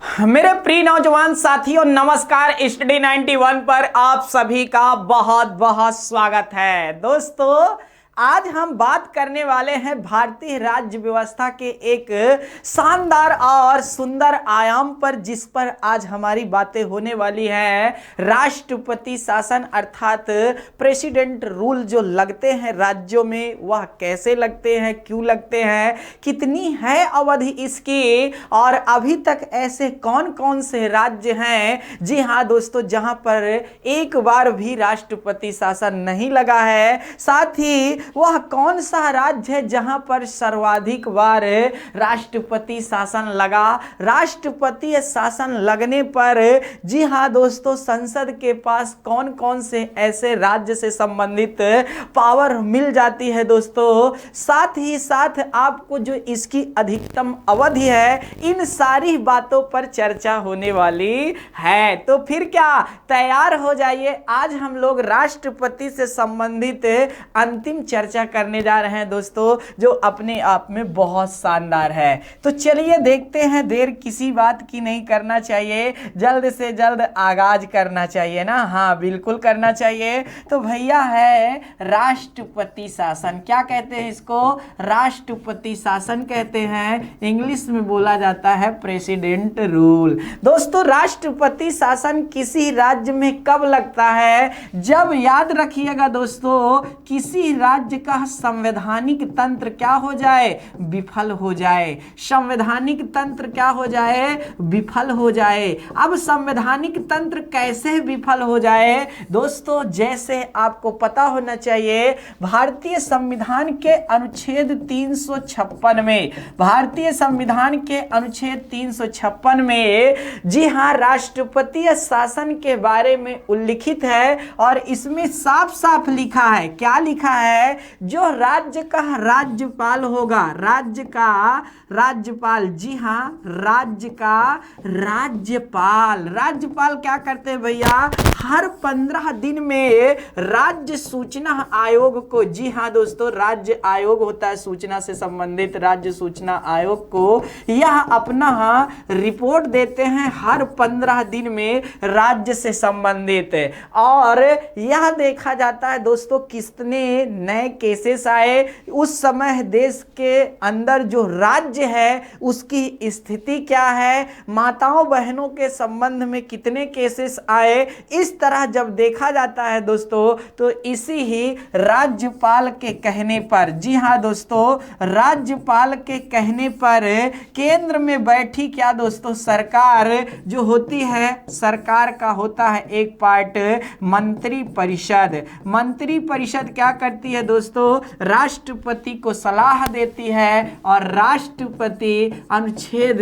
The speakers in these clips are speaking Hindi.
मेरे प्रिय नौजवान साथियों, नमस्कार। स्टडी 91 पर आप सभी का बहुत बहुत स्वागत है। दोस्तों, आज हम बात करने वाले हैं भारतीय राज्य व्यवस्था के एक शानदार और सुंदर आयाम पर, जिस पर आज हमारी बातें होने वाली है। राष्ट्रपति शासन अर्थात प्रेसिडेंट रूल जो लगते हैं राज्यों में, वह कैसे लगते हैं, क्यों लगते हैं, कितनी है अवधि इसकी, और अभी तक ऐसे कौन कौन से राज्य हैं, जी हाँ दोस्तों, जहां पर एक बार भी राष्ट्रपति शासन नहीं लगा है। साथ ही वह कौन सा राज्य है जहां पर सर्वाधिक बार राष्ट्रपति शासन लगा। राष्ट्रपति शासन लगने पर, जी हाँ दोस्तों, संसद के पास कौन कौन से ऐसे राज्य से संबंधित पावर मिल जाती है दोस्तों। साथ ही साथ आपको जो इसकी अधिकतम अवधि है, इन सारी बातों पर चर्चा होने वाली है। तो फिर क्या, तैयार हो जाइए। आज हम लोग राष्ट्रपति से संबंधित अंतिम चर्चा करने जा रहे हैं दोस्तों, जो अपने आप में बहुत शानदार है। तो चलिए देखते हैं, देर किसी बात की नहीं करना चाहिए, जल्द से जल्द आगाज करना चाहिए ना। हाँ, बिल्कुल करना चाहिए। तो भैया है राष्ट्रपति शासन, क्या कहते हैं इसको? राष्ट्रपति शासन कहते हैं। इंग्लिश में बोला जाता है प्रेसिडेंट रूल। दोस्तों, राष्ट्रपति शासन किसी राज्य में कब लगता है? जब, याद रखिएगा दोस्तों, किसी राज्य का संवैधानिक तंत्र क्या हो जाए? विफल हो जाए। संवैधानिक तंत्र क्या हो जाए? विफल हो जाए। अब संवैधानिक तंत्र कैसे विफल हो जाए दोस्तों? जैसे आपको पता होना चाहिए, भारतीय संविधान के अनुच्छेद 356 में, भारतीय संविधान के अनुच्छेद 356 में, जी हाँ, राष्ट्रपति शासन के बारे में उल्लिखित है। और इसमें साफ साफ लिखा है, क्या लिखा है? जो राज्य का राज्यपाल होगा, राज्य का राज्यपाल, जी हाँ, राज्य का राज्यपाल। राज्यपाल क्या करते हैं भैया? हर 15 दिन में राज्य सूचना आयोग को, जी हाँ दोस्तों, राज्य आयोग होता है सूचना से संबंधित, राज्य सूचना आयोग को यह अपना रिपोर्ट देते हैं हर 15 दिन में राज्य से संबंधित। और यह देखा जाता है दोस्तों कितने नए केसेस आए, उस समय देश के अंदर जो राज्य है उसकी स्थिति क्या है, माताओं बहनों के संबंध में कितने केसेस आए। इस तरह जब देखा जाता है दोस्तों, तो इसी ही राज्यपाल के कहने पर, जी हाँ दोस्तों, राज्यपाल के कहने पर केंद्र में बैठी क्या दोस्तों सरकार जो होती है, सरकार का होता है एक पार्ट मंत्री परिषद। मंत्री परिषद क्या करती है दोस्तों? राष्ट्रपति को सलाह देती है, और राष्ट्रपति अनुच्छेद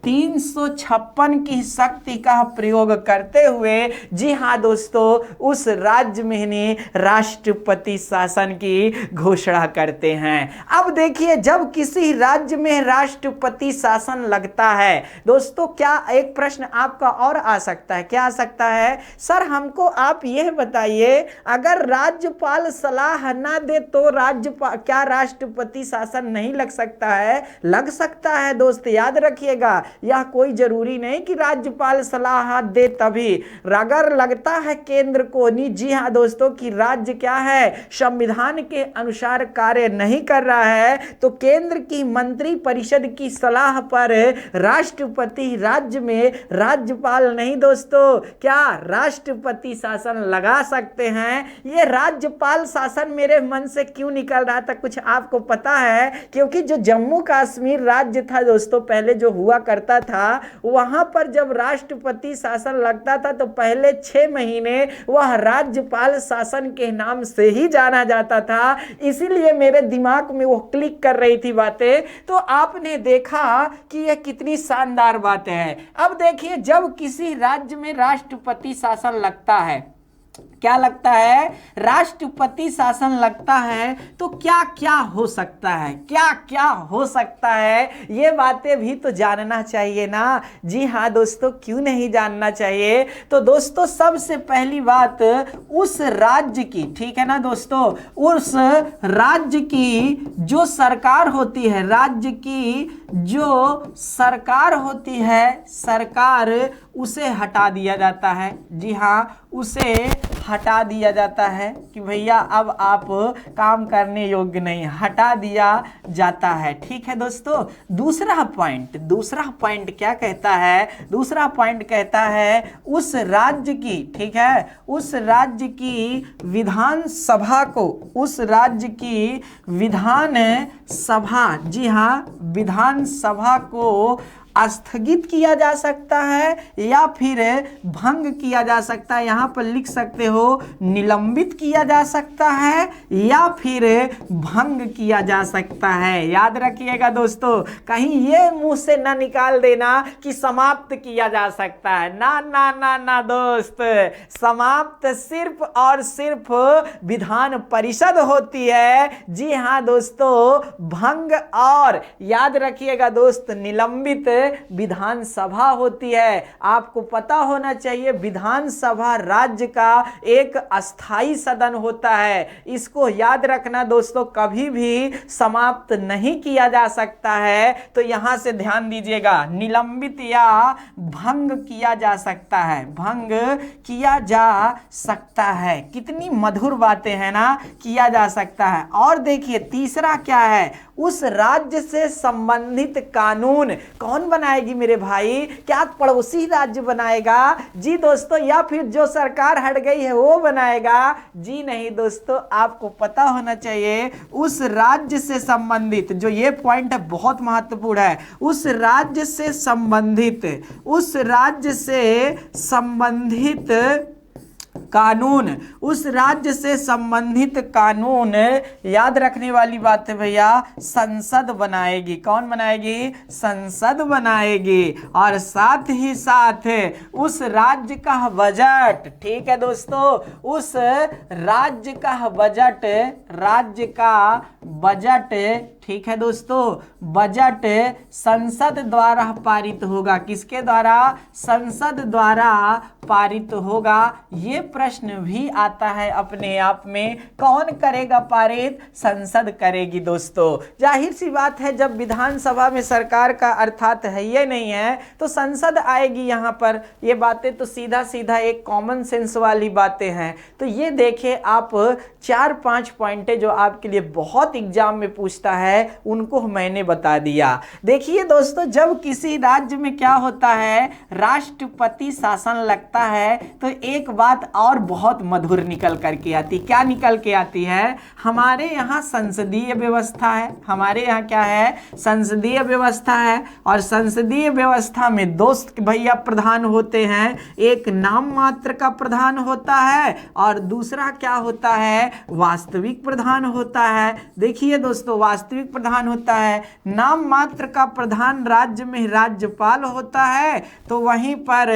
356 की शक्ति का प्रयोग करते हुए, जी हाँ दोस्तों, उस राज्य में राष्ट्रपति शासन की घोषणा करते हैं। अब देखिए, जब किसी राज्य में राष्ट्रपति शासन लगता है दोस्तों, क्या एक प्रश्न आपका और आ सकता है? क्या आ सकता है? सर हमको आप यह बताइए, अगर राज्यपाल सलाह ना दे तो राज्यपाल, क्या राष्ट्रपति शासन नहीं लग सकता है? लग सकता है दोस्त, याद रखिएगा। यह कोई जरूरी नहीं कि राज्यपाल सलाह दे तभी। अगर लगता है केंद्र को, जी हाँ दोस्तों, कि राज्य क्या है, संविधान के अनुसार कार्य नहीं कर रहा है, तो केंद्र की मंत्री परिषद की सलाह पर राष्ट्रपति राज्य में, राज्यपाल नहीं दोस्तों, क्या राष्ट्रपति शासन लगा सकते हैं। ये राज्यपाल शासन मेरे मन से क्यों निकल रहा था, कुछ आपको पता है? क्योंकि जो जम्मू कश्मीर राज्य था दोस्तों, पहले जो हुआ करता था, वहां पर जब राष्ट्रपति शासन लगता था तो पहले 6 महीने वह राज्यपाल शासन के नाम से ही जाना जाता था। इसीलिए मेरे दिमाग में वो क्लिक कर रही थी बातें। तो आपने देखा कि यह कितनी शानदार बात है। अब देखिए, जब किसी राज्य में राष्ट्रपति शासन लगता है क्या लगता है, राष्ट्रपति शासन लगता है तो क्या क्या हो सकता है, क्या क्या हो सकता है, ये बातें भी तो जानना चाहिए ना। जी हाँ दोस्तों, क्यों नहीं जानना चाहिए। तो दोस्तों सबसे पहली बात, उस राज्य की, ठीक है ना दोस्तों, उस राज्य की जो सरकार होती है, राज्य की जो सरकार होती है, सरकार उसे हटा दिया जाता है। जी हाँ, उसे हटा दिया जाता है कि भैया अब आप काम करने योग्य नहीं, हटा दिया जाता है। ठीक है दोस्तों। दूसरा पॉइंट क्या कहता है, दूसरा पॉइंट कहता है उस राज्य की, ठीक है, उस राज्य की विधान सभा को, उस राज्य की विधान सभा, जी हाँ, विधान सभा को स्थगित किया जा सकता है या फिर भंग किया जा सकता है। यहां पर लिख सकते हो निलंबित किया जा सकता है या फिर भंग किया जा सकता है। याद रखिएगा दोस्तों, कहीं ये मुंह से ना निकाल देना कि समाप्त किया जा सकता है। ना ना ना ना दोस्त, समाप्त सिर्फ और सिर्फ विधान परिषद होती है। जी हाँ दोस्तों, भंग और याद रखिएगा दोस्त, निलंबित विधानसभा होती है। आपको पता होना चाहिए विधानसभा राज्य का एक अस्थाई सदन होता है। इसको याद रखना दोस्तों, कभी भी समाप्त नहीं किया जा सकता है। तो यहां से ध्यान दीजिएगा, निलंबित या भंग किया जा सकता है, भंग किया जा सकता है। कितनी मधुर बातें हैं ना, किया जा सकता है। और देखिए तीसरा क्या है, उस राज्य से संबंधित कानून कौन बनाएगी मेरे भाई, क्या पड़ोसी राज्य बनाएगा? जी दोस्तों, या फिर जो सरकार हट गई है वो बनाएगा? जी नहीं दोस्तों, आपको पता होना चाहिए उस राज्य से संबंधित, जो ये पॉइंट है बहुत महत्वपूर्ण है, उस राज्य से संबंधित, उस राज्य से संबंधित कानून, उस राज्य से संबंधित कानून, याद रखने वाली बात है भैया, संसद बनाएगी। कौन बनाएगी? संसद बनाएगी। और साथ ही साथ उस राज्य का बजट, ठीक है दोस्तों, उस राज्य का बजट, राज्य का बजट, ठीक है दोस्तों, बजट संसद द्वारा पारित होगा। किसके द्वारा? संसद द्वारा पारित होगा। ये प्रश्न भी आता है अपने आप में, कौन करेगा पारित? संसद करेगी दोस्तों। जाहिर सी बात है, जब विधानसभा में सरकार का अर्थात है ये नहीं है तो संसद आएगी यहाँ पर। ये बातें तो सीधा सीधा एक कॉमन सेंस वाली बातें हैं। तो ये देखिए आप 4-5 पॉइंटें जो आपके लिए बहुत एग्जाम में पूछता है उनको मैंने बता दिया। देखिए दोस्तों, जब किसी राज्य में क्या होता है, राष्ट्रपति शासन लगता है, तो एक बात और बहुत मधुर निकल करके आती। क्या निकल के आती है? हमारे यहाँ संसदीय व्यवस्था है। हमारे यहाँ क्या है? संसदीय व्यवस्था है। और संसदीय व्यवस्था में दोस्त भैया प्रधान होते हैं, एक नाम मात्र का प्रधान होता है और दूसरा क्या होता है? वास्तविक प्रधान होता है। देखिए दोस्तों, वास्तविक प्रधान होता है, नाम मात्र का प्रधान राज्य में राज्यपाल होता है, तो वहीं पर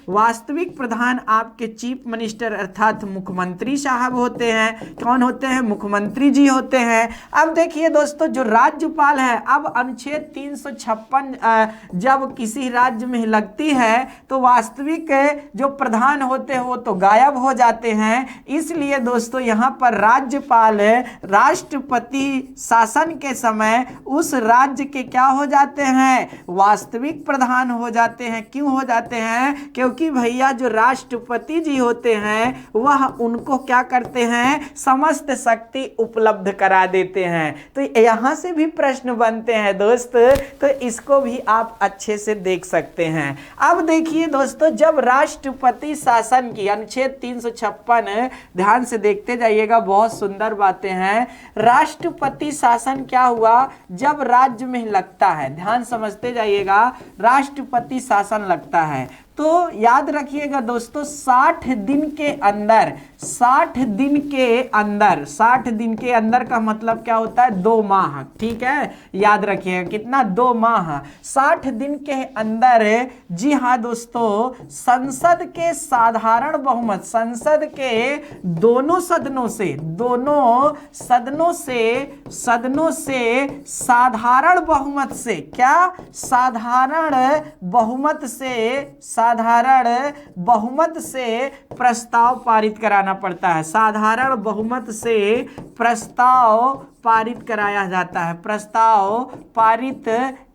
वास्तविक प्रधान आपके चीफ मिनिस्टर अर्थात मुख्यमंत्री साहब होते हैं। कौन होते हैं? मुख्यमंत्री जी होते हैं। अब देखिए दोस्तों, जो राज्यपाल है, अब अनुच्छेद 356 जब किसी राज्य में लगती है तो वास्तविक जो प्रधान होते हैं वो तो गायब हो जाते हैं। इसलिए दोस्तों यहाँ पर राज्यपाल राष्ट्रपति शासन के समय उस राज्य के क्या हो जाते हैं? वास्तविक प्रधान हो जाते हैं। क्यों हो जाते हैं? क्योंकि भैया जो राष्ट्रपति जी होते हैं वह उनको क्या करते हैं? समस्त शक्ति उपलब्ध करा देते हैं। तो यहां से भी प्रश्न बनते हैं दोस्त, तो इसको भी आप अच्छे से देख सकते हैं। अब देखिए दोस्तों, जब राष्ट्रपति शासन की अनुच्छेद 356, ध्यान से देखते जाइएगा, बहुत सुंदर बातें हैं। राष्ट्रपति शासन क्या हुआ? जब राज्य में लगता है, ध्यान समझते जाइएगा, राष्ट्रपति शासन लगता है तो याद रखिएगा दोस्तों 60 दिन के अंदर, 60 दिन के अंदर, 60 दिन के अंदर का मतलब क्या होता है? 2 माह। ठीक है, याद रखिएगा कितना? 2 माह। 60 दिन के अंदर, जी हाँ दोस्तों, संसद के साधारण बहुमत, संसद के दोनों सदनों से, दोनों सदनों से साधारण बहुमत से, क्या? साधारण बहुमत से, साधारण बहुमत से प्रस्ताव पारित कराना पड़ता है। साधारण बहुमत से प्रस्ताव पारित कराया जाता है, प्रस्ताव पारित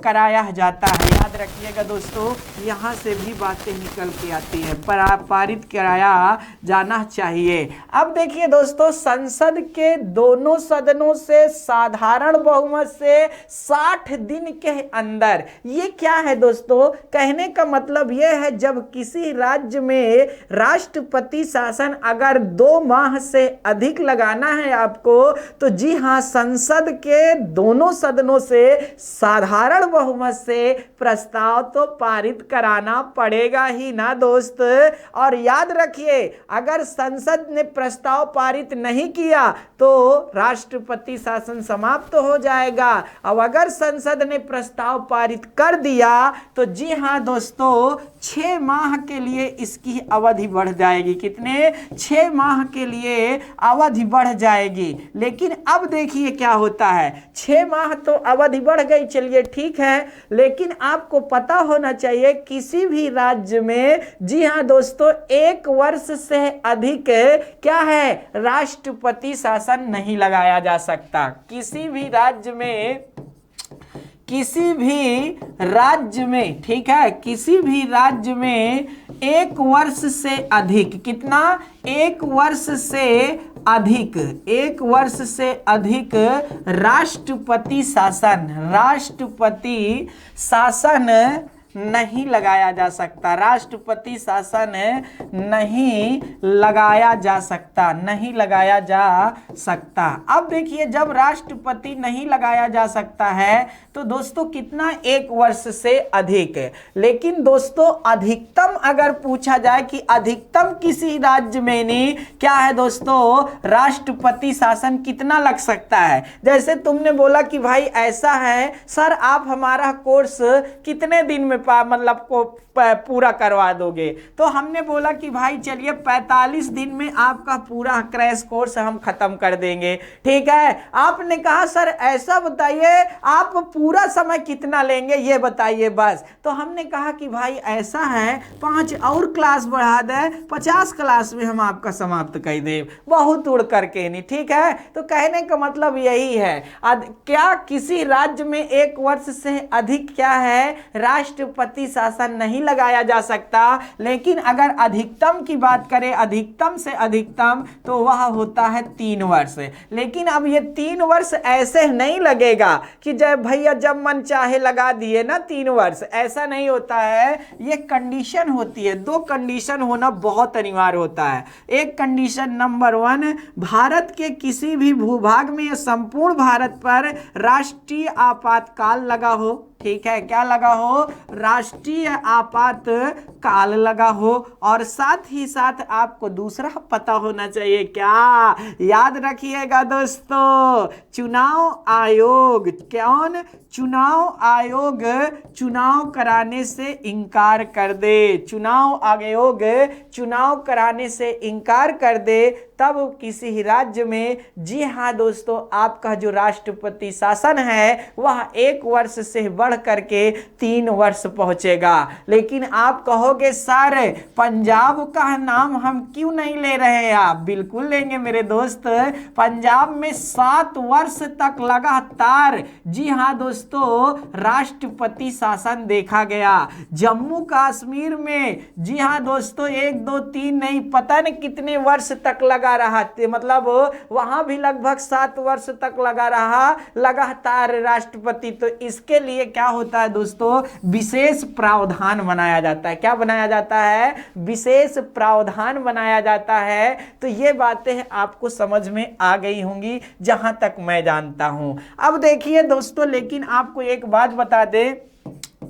कराया जाता है। याद रखिएगा दोस्तों, यहाँ से भी बातें निकल के आती है, पारित कराया जाना चाहिए। अब देखिए दोस्तों, संसद के दोनों सदनों से साधारण बहुमत से 60 दिन के अंदर, ये क्या है दोस्तों? कहने का मतलब यह है जब किसी राज्य में राष्ट्रपति शासन अगर 2 माह से अधिक लगाना है आपको, तो जी हाँ, संसद के दोनों सदनों से साधारण बहुमत से प्रस्ताव तो पारित कराना पड़ेगा ही ना दोस्त। और याद रखिए, अगर संसद ने प्रस्ताव पारित नहीं किया तो राष्ट्रपति शासन समाप्त हो जाएगा। अब अगर संसद ने प्रस्ताव पारित कर दिया तो जी हाँ दोस्तों, 6 माह के लिए इसकी अवधि बढ़ जाएगी। कितने? 6 माह के लिए अवधि बढ़ जाएगी। लेकिन अब देखिए क्या होता है, 6 माह तो अवधि बढ़ गई, चलिए ठीक है, लेकिन आपको पता होना चाहिए किसी भी राज्य में, जी हाँ दोस्तों, 1 वर्ष से अधिक क्या है? राष्ट्रपति शासन नहीं लगाया जा सकता। किसी भी राज्य में, किसी भी राज्य में, ठीक है, किसी भी राज्य में 1 वर्ष से अधिक, कितना? 1 वर्ष से अधिक, 1 वर्ष से अधिक राष्ट्रपति शासन नहीं लगाया जा सकता। राष्ट्रपति शासन नहीं लगाया जा सकता, नहीं लगाया जा सकता। अब देखिए, जब राष्ट्रपति नहीं लगाया जा सकता है तो दोस्तों कितना? 1 वर्ष से अधिक। लेकिन दोस्तों अधिकतम अगर पूछा जाए कि अधिकतम किसी राज्य में नहीं, क्या है दोस्तों? राष्ट्रपति शासन कितना लग सकता है? जैसे तुमने बोला कि भाई ऐसा है सर, आप हमारा कोर्स कितने दिन में मतलब को पूरा करवा दोगे? तो हमने बोला कि भाई चलिए 45 दिन में आपका पूरा क्रैश कोर्स हम खत्म कर देंगे। ठीक है, आपने कहा सर ऐसा बताइए आप पूरा समय कितना लेंगे ये बताइए बस। तो हमने कहा कि भाई ऐसा है 5 और क्लास बढ़ा दे, 50 क्लास में हम आपका समाप्त कर दें, बहुत उड़ करके नहीं। ठीक है, तो कहने का मतलब यही है, क्या किसी राज्य में 1 वर्ष से अधिक क्या है? राष्ट्रपति शासन नहीं लगाया जा सकता। लेकिन अगर अधिकतम की बात करें, अधिकतम से अधिकतम, तो वह होता है 3 वर्ष। लेकिन अब ये 3 वर्ष ऐसे नहीं लगेगा कि जब भैया जब मन चाहे लगा दिए ना 3 वर्ष, ऐसा नहीं होता है। ये कंडीशन होती है, 2 कंडीशन होना बहुत अनिवार्य होता है। एक कंडीशन नंबर 1, भारत के किसी भी भूभाग में या संपूर्ण भारत पर राष्ट्रीय आपातकाल लगा हो। ठीक है, क्या लगा हो? राष्ट्रीय आपातकाल लगा हो। और साथ ही साथ आपको दूसरा पता होना चाहिए, क्या? याद रखिएगा दोस्तों, चुनाव आयोग, कौन? चुनाव आयोग चुनाव कराने से इंकार कर दे, चुनाव आयोग चुनाव कराने से इंकार कर दे, तब किसी राज्य में, जी हाँ दोस्तों, आपका जो राष्ट्रपति शासन है वह 1 वर्ष से बढ़ करके 3 वर्ष पहुंचेगा। लेकिन आप कहोगे सर पंजाब का नाम हम क्यों नहीं ले रहे हैं? आप बिल्कुल लेंगे मेरे दोस्त। पंजाब में 7 वर्ष तक लगातार, जी हाँ दोस्तों, राष्ट्रपति शासन देखा गया। जम्मू कश्मीर में, जी हाँ दोस्तों, 1 2 3 नहीं, पता नहीं कितने वर्ष तक लगा रहा, मतलब वहां भी लगभग 7 वर्ष तक लगा रहा लगातार राष्ट्रपति। तो इसके लिए क्या होता है दोस्तों? विशेष प्रावधान बनाया जाता है। क्या बनाया जाता है? विशेष प्रावधान बनाया जाता है। तो ये बातें आपको समझ में आ गई होंगी जहां तक मैं जानता हूं। अब देखिए दोस्तों, लेकिन आपको एक बात बता दे,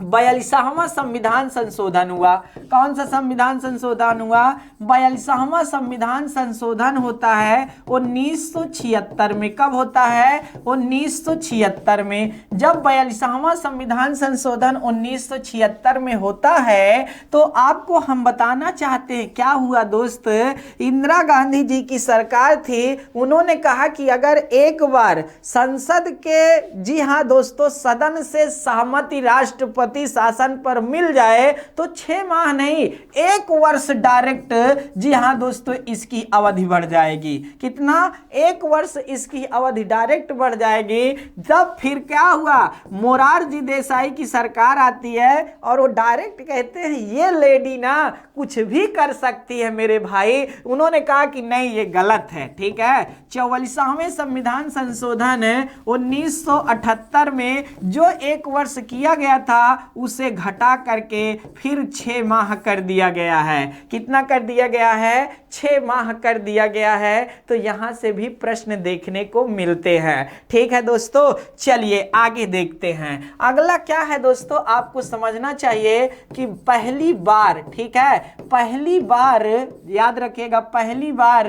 42वां संविधान संशोधन हुआ। कौन सा संविधान संशोधन हुआ? 42वां संविधान संशोधन होता है 1976 में। कब होता है? 1976 में। जब 42वां संविधान संशोधन 1976 में होता है तो आपको हम बताना चाहते हैं क्या हुआ दोस्त। इंदिरा गांधी जी की सरकार थी, उन्होंने कहा कि अगर एक बार संसद के, जी हाँ दोस्तों, सदन से सहमति राष्ट्रपति शासन पर मिल जाए तो 6 माह नहीं 1 वर्ष डायरेक्ट, जी हाँ दोस्तों, इसकी अवधि बढ़ जाएगी। कितना? 1 वर्ष इसकी अवधि डायरेक्ट बढ़ जाएगी। जब फिर क्या हुआ, मोरारजी देसाई की सरकार आती है और वो डायरेक्ट कहते हैं ये लेडी ना कुछ भी कर सकती है मेरे भाई। उन्होंने कहा कि नहीं, ये गलत है। ठीक है, 44वें संविधान संशोधन 1978 में जो 1 वर्ष किया गया था उसे घटा करके फिर 6 माह कर दिया गया है। कितना कर दिया गया है? 6 माह कर दिया गया है। तो यहां से भी प्रश्न देखने को मिलते हैं। ठीक है दोस्तों, चलिए आगे देखते हैं। अगला क्या है दोस्तों, आपको समझना चाहिए कि पहली बार, ठीक है, पहली बार याद रखिएगा, पहली बार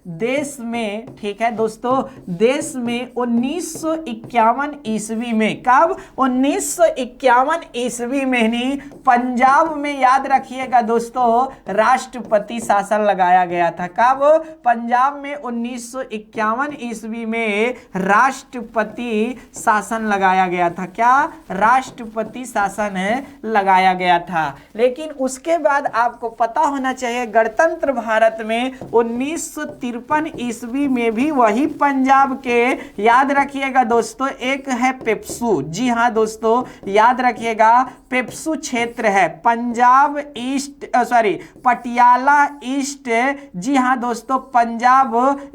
देश में, ठीक है दोस्तों, देश में 1951 ईस्वी में, कब? 1951 ईस्वी में ही पंजाब में, याद रखिएगा दोस्तों, राष्ट्रपति शासन लगाया गया था। कब? पंजाब में 1951 ईस्वी में राष्ट्रपति शासन लगाया गया था। क्या? राष्ट्रपति शासन लगाया गया था। लेकिन उसके बाद आपको पता होना चाहिए गणतंत्र भारत में 1953 ईस्वी में भी वही पंजाब के, याद रखिएगा दोस्तों, एक है पेप्सू, जी हाँ दोस्तों, याद रखिएगा, पेप्सू क्षेत्र है, पंजाब ईस्ट, पटियाला ईस्ट, जी हाँ दोस्तों, पंजाब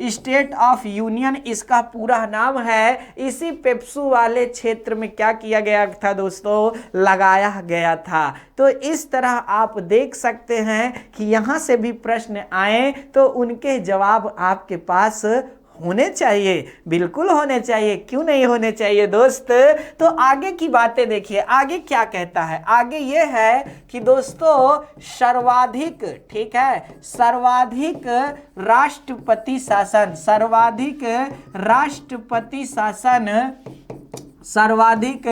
स्टेट ऑफ यूनियन इसका पूरा नाम है। इसी पेप्सू वाले क्षेत्र में क्या किया गया था दोस्तों? लगाया गया था। तो इस तरह आप देख सकते हैं कि यहां से भी प्रश्न आए तो उनके जवाब आपके पास होने चाहिए, बिल्कुल होने चाहिए। क्यों नहीं होने चाहिए दोस्त? तो आगे की बातें देखिए, आगे क्या कहता है। आगे ये है कि दोस्तों सर्वाधिक, ठीक है, सर्वाधिक राष्ट्रपति शासन, सर्वाधिक राष्ट्रपति शासन, सर्वाधिक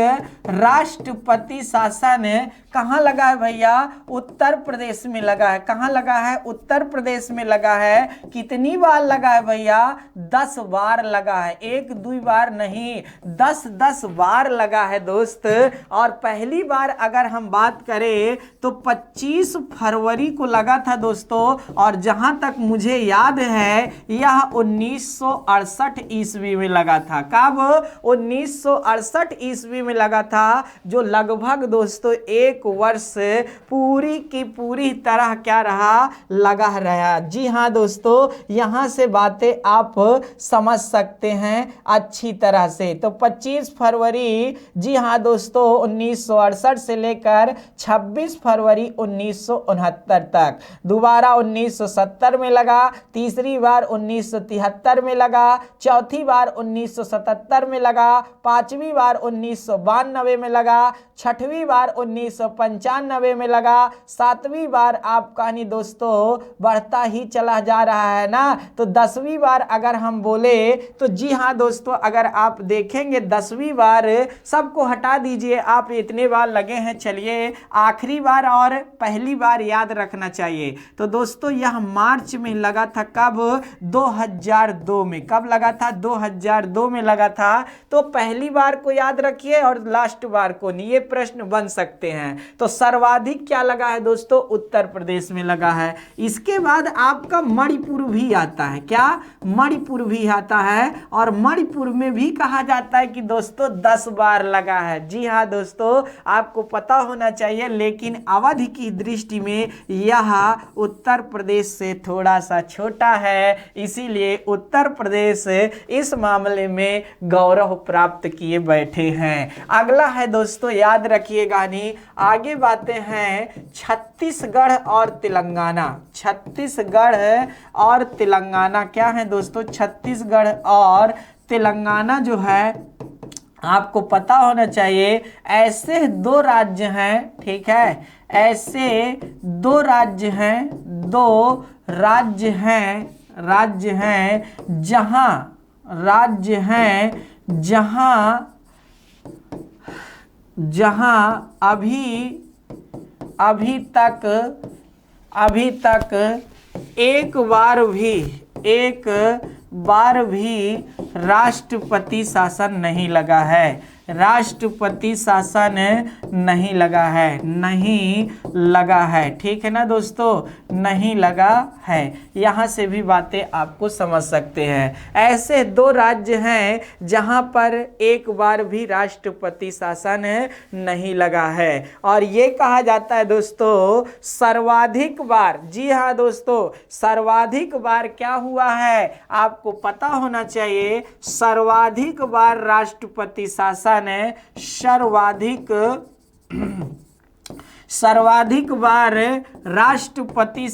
राष्ट्रपति शासन कहाँ लगा है भैया? उत्तर प्रदेश में लगा है। कहाँ लगा है? उत्तर प्रदेश में लगा है। कितनी बार लगा है भैया? 10 बार लगा है। 1-2 बार नहीं, 10 बार लगा है दोस्त। और पहली बार अगर हम बात करें तो 25 फरवरी को लगा था दोस्तों, और जहां तक मुझे याद है यह 1968 ईस्वी में लगा था। कब? 1968 ईस्वी में लगा था, जो लगभग दोस्तों 1 वर्ष पूरी की पूरी तरह क्या रहा? लगा रहा। जी हाँ दोस्तों, यहां से बातें आप समझ सकते हैं अच्छी तरह से। तो 25 फरवरी, जी हाँ दोस्तों, 1968 से लेकर 26 फरवरी 1969 तक। दोबारा 1970 में लगा, तीसरी बार 1973 में लगा, चौथी बार 1977 में लगा, पांचवी बार 1992 में लगा, छठवीं बार 1995 में लगा, सातवीं बार आपका नहीं दोस्तों बढ़ता ही चला जा रहा है ना। तो 10वीं बार अगर हम बोले तो जी हाँ दोस्तों, अगर आप देखेंगे 10वीं बार, सबको हटा दीजिए, आप इतने बार लगे हैं, चलिए आखिरी बार और पहली बार याद रखना चाहिए। तो दोस्तों यह मार्च में लगा था। कब? 2002 में। कब लगा था? 2002 में लगा था। तो पहली बार को याद रखिए और लास्ट बार को नहीं, ये प्रश्न बन सकते हैं। तो सर्वाधिक क्या लगा है दोस्तों? उत्तर प्रदेश में लगा है। इसके बाद आपका मणिपुर भी आता है। क्या? मणिपुर भी आता है, और मणिपुर में भी कहा जाता है कि दोस्तों 10 बार लगा है। जी हाँ दोस्तों, आपको पता होना चाहिए, लेकिन अवधि की दृष्टि में यह उत्तर प्रदेश से थोड़ा सा छोटा है, इसीलिए उत्तर प्रदेश इस मामले में गौरव प्राप्त किए बैठे हैं। अगला है दोस्तों, याद रखिएगा नहीं, आगे बातें हैं छत्तीसगढ़ और तेलंगाना। छत्तीसगढ़ और तेलंगाना क्या है दोस्तों? छत्तीसगढ़ और तेलंगाना जो है आपको पता होना चाहिए ऐसे दो राज्य हैं, ठीक है, ऐसे दो राज्य हैं, दो राज्य हैं जहां अभी तक एक बार भी राष्ट्रपति शासन नहीं लगा है, राष्ट्रपति शासन नहीं लगा है, ठीक है ना दोस्तों, नहीं लगा है। यहाँ से भी बातें आपको समझ सकते हैं। ऐसे दो राज्य हैं जहाँ पर एक बार भी राष्ट्रपति शासन नहीं लगा है, और ये कहा जाता है दोस्तों सर्वाधिक बार, जी हाँ दोस्तों, सर्वाधिक बार क्या हुआ है आपको पता होना चाहिए, सर्वाधिक बार राष्ट्रपति शासन सर्वाधिक बार राष्ट्रपति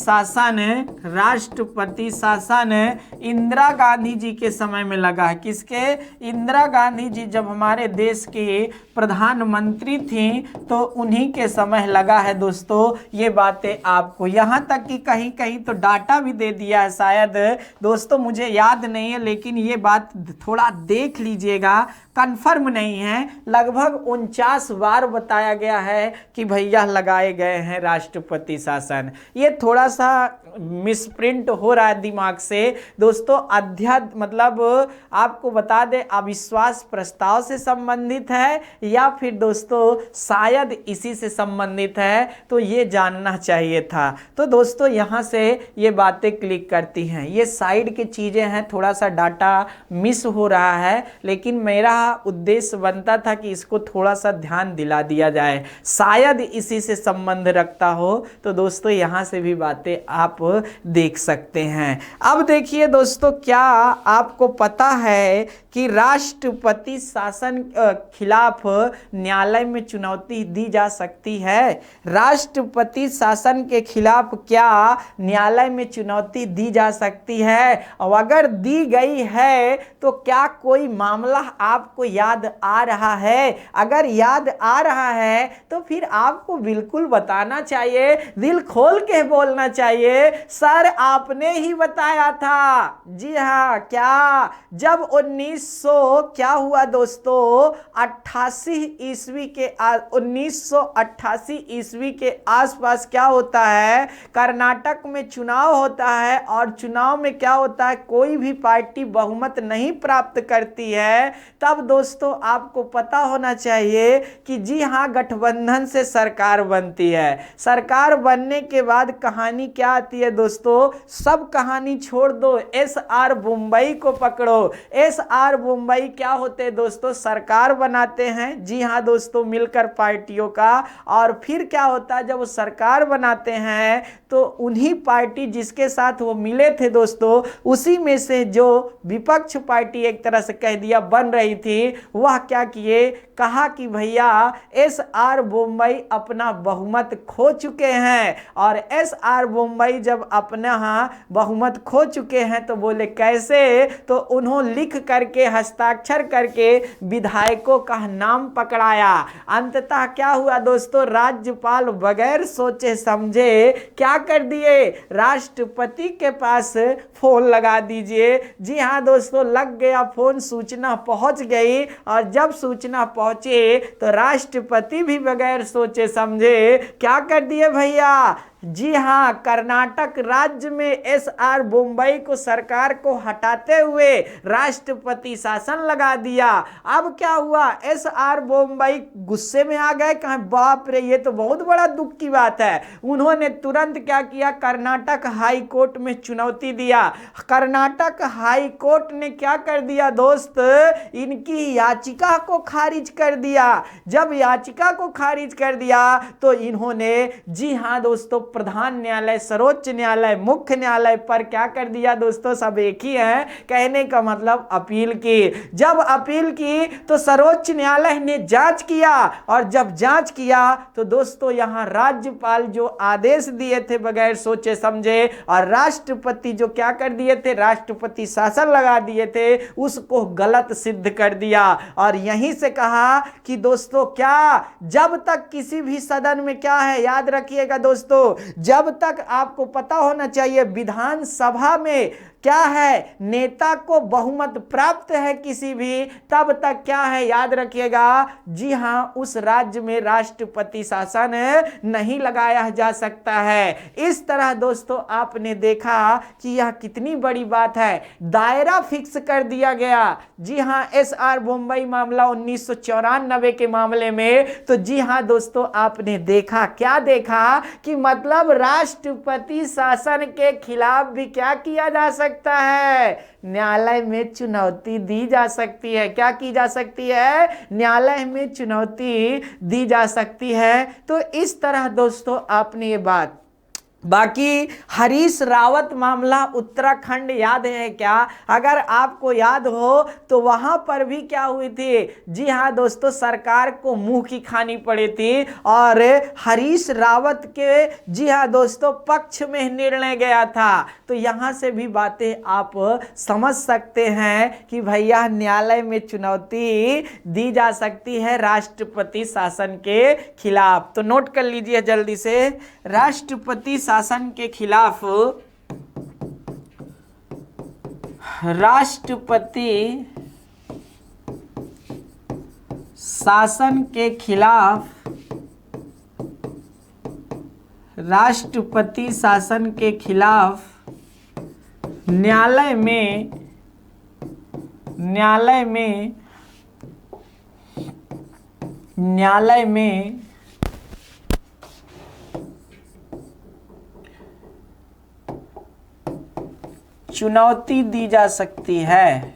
शासन इंदिरा गांधी जी के समय में लगा है। किसके? इंदिरा गांधी जी जब हमारे देश की प्रधानमंत्री थी तो उन्हीं के समय लगा है दोस्तों। ये बातें आपको यहाँ तक कि कहीं कहीं तो डाटा भी दे दिया है, शायद दोस्तों मुझे याद नहीं है, लेकिन ये बात थोड़ा देख लीजिएगा, कंफर्म नहीं है, लगभग 49 बार बताया गया है कि भैया लगाए गए हैं राष्ट्रपति शासन। ये थोड़ा सा मिसप्रिंट हो रहा है दिमाग से दोस्तों। अध्यात्म मतलब आपको बता दें अविश्वास प्रस्ताव से संबंधित है या फिर दोस्तों शायद इसी से संबंधित है, तो ये जानना चाहिए था। तो दोस्तों यहाँ से ये बातें क्लिक करती हैं, ये साइड की चीज़ें हैं, थोड़ा सा डाटा मिस हो रहा है, लेकिन मेरा उद्देश्य बनता था कि इसको थोड़ा सा ध्यान दिला दिया जाए, शायद इसी से संबंध रखता हो। तो दोस्तों यहाँ से भी बातें आप देख सकते हैं। अब देखिए दोस्तों, क्या आपको पता है कि राष्ट्रपति शासन खिलाफ न्यायालय में चुनौती दी जा सकती है? राष्ट्रपति शासन के खिलाफ क्या न्यायालय में चुनौती दी जा सकती है? और अगर दी गई है तो क्या कोई मामला आपको याद आ रहा है? अगर याद आ रहा है तो फिर आपको बिल्कुल बताना चाहिए, दिल खोल के बोलना चाहिए, सर आपने ही बताया था। जी हाँ, क्या जब 1900 क्या हुआ दोस्तों 1988 ईस्वी के आसपास क्या होता है, कर्नाटक में चुनाव होता है, और चुनाव में क्या होता है, कोई भी पार्टी बहुमत नहीं प्राप्त करती है। तब दोस्तों आपको पता होना चाहिए कि जी हाँ, गठबंधन से सरकार बनती है। सरकार बनने के बाद कहानी क्या आती है दोस्तों, सब कहानी छोड़ दो, SR मुंबई को पकड़ो। SR मुंबई क्या होते हैं दोस्तों, सरकार बनाते हैं, जी हाँ दोस्तों, मिलकर पार्टियों का। और फिर क्या होता है, जब वो सरकार बनाते हैं तो उन्हीं पार्टी जिसके साथ वो मिले थे दोस्तों, उसी में से जो विपक्ष पार्टी एक तरह से कह दिया बन रही थी, वह क्या किए, कहा कि भैया SR मुंबई अपना बहुमत खो चुके हैं। और SR मुंबई जब अपना बहुमत खो चुके हैं तो बोले कैसे, तो उन्होंने लिख करके हस्ताक्षर करके विधायकों का नाम पकड़ाया। अंततः क्या हुआ दोस्तों, राज्यपाल बगैर सोचे समझे क्या कर दिए, राष्ट्रपति के पास फोन लगा दीजिए। जी हाँ दोस्तों, लग गया फोन, सूचना पहुंच गई, और जब सूचना पहुंचे तो राष्ट्रपति भी बगैर सोचे समझे क्या कर दिए भैया, जी हाँ, कर्नाटक राज्य में SR मुंबई को सरकार को हटाते हुए राष्ट्रपति शासन लगा दिया। अब क्या हुआ, SR मुंबई गुस्से में आ गए, कहा बाप रे ये तो बहुत बड़ा दुख की बात है। उन्होंने तुरंत क्या किया, कर्नाटक हाई कोर्ट में चुनौती दिया। कर्नाटक हाई कोर्ट ने क्या कर दिया दोस्त, इनकी याचिका को खारिज कर दिया। जब याचिका को खारिज कर दिया तो इन्होंने, जी हाँ दोस्तों, प्रधान न्यायालय, सर्वोच्च न्यायालय, मुख्य न्यायालय पर क्या कर दिया दोस्तों, सब एक ही है, कहने का मतलब अपील की। जब अपील की तो सर्वोच्च न्यायालय ने जांच किया, और जब जांच किया तो दोस्तों यहां राज्यपाल जो आदेश दिए थे बगैर सोचे समझे, और राष्ट्रपति जो क्या कर दिए थे, राष्ट्रपति शासन लगा दिए थे, उसको गलत सिद्ध कर दिया। और यहीं से कहा कि दोस्तों क्या, जब तक किसी भी सदन में क्या है, याद रखिएगा दोस्तों, जब तक आपको पता होना चाहिए विधानसभा में क्या है, नेता को बहुमत प्राप्त है किसी भी, तब तक क्या है, याद रखिएगा, जी हां, उस राज्य में राष्ट्रपति शासन नहीं लगाया जा सकता है। इस तरह दोस्तों आपने देखा कि यह कितनी बड़ी बात है, दायरा फिक्स कर दिया गया। जी हां, SR बम्बई मामला 1994 के मामले में, तो जी हां दोस्तों आपने देखा, क्या देखा कि मतलब राष्ट्रपति शासन के खिलाफ भी क्या किया जा सकता है, न्यायालय में चुनौती दी जा सकती है। क्या की जा सकती है, न्यायालय में चुनौती दी जा सकती है। तो इस तरह दोस्तों आपने ये बात, बाकी हरीश रावत मामला उत्तराखंड याद है क्या, अगर आपको याद हो तो वहां पर भी क्या हुई थी, जी हां दोस्तों, सरकार को मुंह की खानी पड़ी थी, और हरीश रावत के जी हां दोस्तों पक्ष में निर्णय गया था। तो यहां से भी बातें आप समझ सकते हैं कि भैया न्यायालय में चुनौती दी जा सकती है राष्ट्रपति शासन के खिलाफ। तो नोट कर लीजिए जल्दी से, राष्ट्रपति शासन के खिलाफ, राष्ट्रपति शासन के खिलाफ, राष्ट्रपति शासन के खिलाफ न्यायालय में चुनौती दी जा सकती है।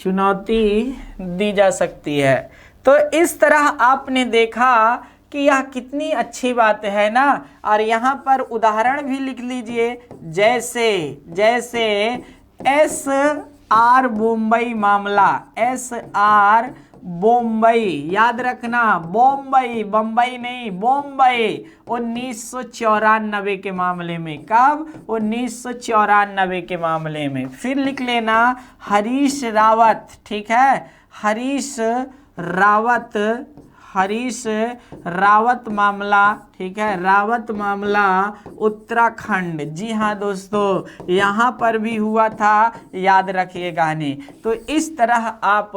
चुनौती दी जा सकती है। तो इस तरह आपने देखा कि यह कितनी अच्छी बात है ना। और यहाँ पर उदाहरण भी लिख लीजिए, जैसे SR बम्बई मामला, SR बम्बई, याद रखना, बम्बई नहीं, बम्बई 1994 के मामले में। कब, 1994 के मामले में। फिर लिख लेना हरीश रावत, ठीक है, हरीश रावत मामला, ठीक है, रावत मामला उत्तराखंड। जी हाँ दोस्तों, यहाँ पर भी हुआ था, याद रखिएगा नहीं। तो इस तरह आप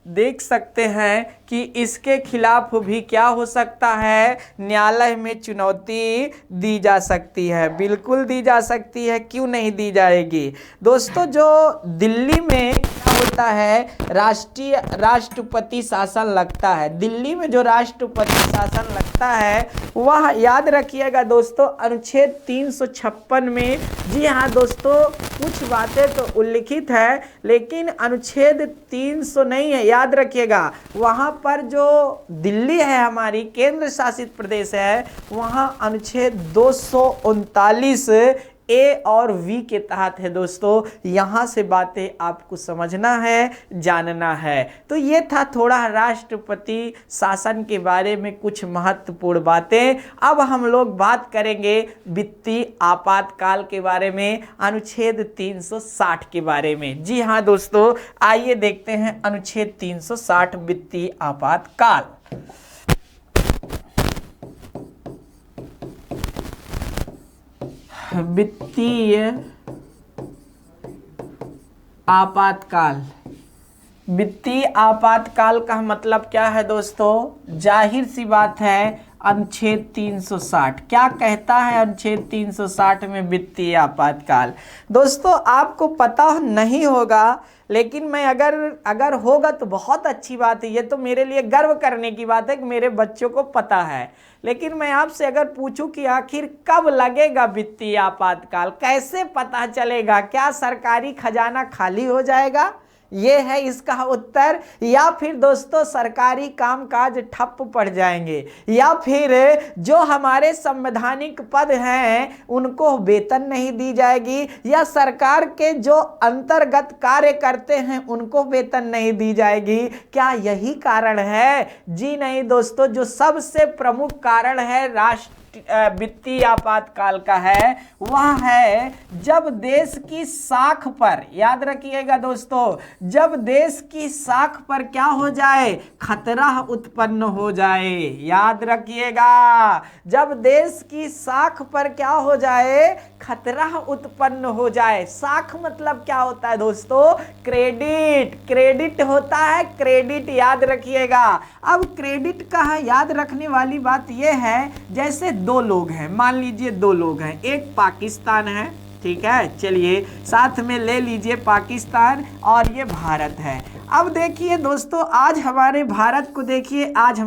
देख सकते हैं कि इसके खिलाफ भी क्या हो सकता है, न्यायालय में चुनौती दी जा सकती है। बिल्कुल दी जा सकती है, क्यों नहीं दी जाएगी दोस्तों। जो दिल्ली में क्या होता है, राष्ट्रपति शासन लगता है, दिल्ली में जो राष्ट्रपति शासन लगता है वह याद रखिएगा दोस्तों अनुच्छेद 356 में। जी हाँ दोस्तों, कुछ बातें तो उल्लिखित है लेकिन अनुच्छेद 300 नहीं है, याद रखिएगा। वहां पर जो दिल्ली है हमारी केंद्र शासित प्रदेश है, वहां अनुच्छेद 239 A और V के तहत है दोस्तों। यहाँ से बातें आपको समझना है, जानना है। तो ये था थोड़ा राष्ट्रपति शासन के बारे में कुछ महत्वपूर्ण बातें। अब हम लोग बात करेंगे वित्तीय आपातकाल के बारे में, अनुच्छेद 360 के बारे में। जी हाँ दोस्तों, आइए देखते हैं अनुच्छेद 360 वित्तीय आपातकाल। वित्तीय आपातकाल, वित्तीय आपातकाल का मतलब क्या है दोस्तों, जाहिर सी बात है अनुच्छेद 360 क्या कहता है। अनुच्छेद 360 में वित्तीय आपातकाल दोस्तों आपको पता नहीं होगा, लेकिन मैं अगर होगा तो बहुत अच्छी बात है। ये तो मेरे लिए गर्व करने की बात है कि मेरे बच्चों को पता है। लेकिन मैं आपसे अगर पूछूं कि आखिर कब लगेगा वित्तीय आपातकाल, कैसे पता चलेगा, क्या सरकारी खजाना खाली हो जाएगा, ये है इसका उत्तर। या फिर दोस्तों सरकारी कामकाज ठप पड़ जाएंगे, या फिर जो हमारे संवैधानिक पद हैं उनको वेतन नहीं दी जाएगी, या सरकार के जो अंतर्गत कार्य करते हैं उनको वेतन नहीं दी जाएगी। क्या यही कारण है? जी नहीं दोस्तों, जो सबसे प्रमुख कारण है राष्ट्र वित्तीय आपातकाल का है वह है जब देश की साख पर, याद रखिएगा दोस्तों, जब देश की साख पर क्या हो जाए, खतरा उत्पन्न हो जाए। याद रखिएगा, जब देश की साख पर क्या हो जाए, खतरा उत्पन्न हो जाए। साख मतलब क्या होता है दोस्तों? क्रेडिट। क्रेडिट होता है, क्रेडिट याद रखिएगा। अब क्रेडिट का है, याद रखने वाली बात यह है, जैसे दो लोग हैं, मान लीजिए दो लोग हैं, एक पाकिस्तान है, ठीक है, चलिए साथ में ले लीजिए पाकिस्तान और ये भारत है। अब देखिए दोस्तों, आज हमारे भारत को देखिए, आज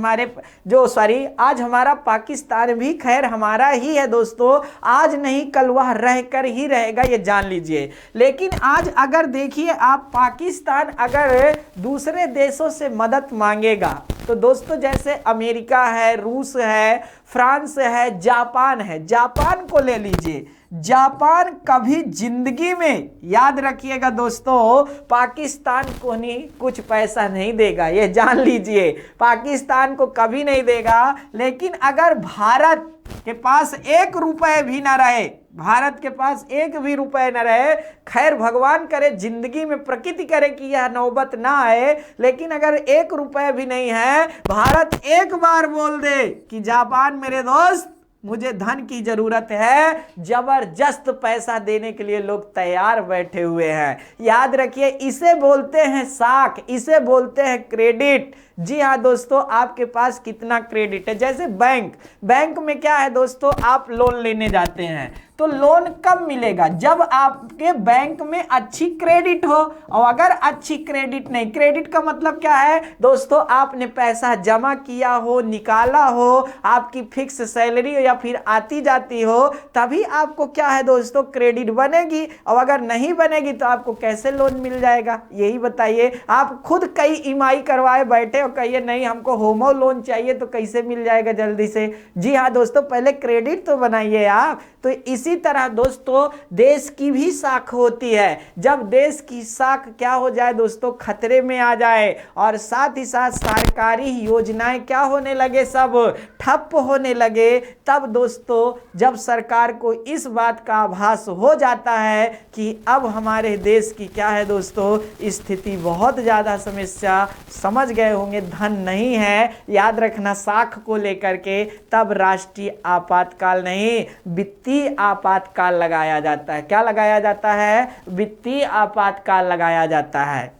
हमारा पाकिस्तान भी खैर हमारा ही है दोस्तों, आज नहीं कल वह रहकर ही रहेगा, ये जान लीजिए। लेकिन आज अगर देखिए आप, पाकिस्तान अगर दूसरे देशों से मदद मांगेगा तो दोस्तों जैसे अमेरिका है, रूस है, फ्रांस है, जापान है, जापान को ले लीजिए, जापान कभी जिंदगी में, याद रखिएगा दोस्तों, पाकिस्तान को नहीं कुछ पैसा नहीं देगा, ये जान लीजिए, पाकिस्तान को कभी नहीं देगा। लेकिन अगर भारत के पास 1 रुपए भी ना रहे, भारत के पास 1 भी रुपए न रहे, खैर भगवान करे जिंदगी में प्रकृति करे कि यह नौबत ना आए, लेकिन अगर 1 रुपए भी नहीं है, भारत एक बार बोल दे कि जापान मेरे दोस्त मुझे धन की जरूरत है, जबरदस्त पैसा देने के लिए लोग तैयार बैठे हुए हैं। याद रखिए, इसे बोलते हैं साख, इसे बोलते हैं क्रेडिट। जी हाँ दोस्तों, आपके पास कितना क्रेडिट है, जैसे बैंक में क्या है दोस्तों, आप लोन लेने जाते हैं तो लोन कब मिलेगा, जब आपके बैंक में अच्छी क्रेडिट हो। और अगर अच्छी क्रेडिट नहीं, क्रेडिट का मतलब क्या है दोस्तों, आपने पैसा जमा किया हो, निकाला हो, आपकी फिक्स सैलरी हो या फिर आती जाती हो, तभी आपको क्या है दोस्तों क्रेडिट बनेगी। और अगर नहीं बनेगी तो आपको कैसे लोन मिल जाएगा, यही बताइए। आप खुद कई ईएमआई करवाए बैठे और कहिए नहीं हमको होमो लोन चाहिए, तो कैसे मिल जाएगा जल्दी से। जी हाँ दोस्तों, पहले क्रेडिट तो बनाइए आप। तो इसी तरह दोस्तों देश की भी साख होती है, जब देश की साख क्या हो जाए दोस्तों, खतरे में आ जाए, और साथ ही साथ सरकारी योजनाएं क्या होने लगे, सब ठप होने लगे, तब दोस्तों जब सरकार को इस बात का आभास हो जाता है कि अब हमारे देश की क्या है दोस्तों स्थिति बहुत ज़्यादा समस्या, समझ गए होंगे, धन नहीं है, याद रखना साख को लेकर के, तब राष्ट्रीय आपातकाल नहीं वित्तीय आपातकाल लगाया जाता है। क्या लगाया जाता है? वित्तीय आपातकाल लगाया जाता है।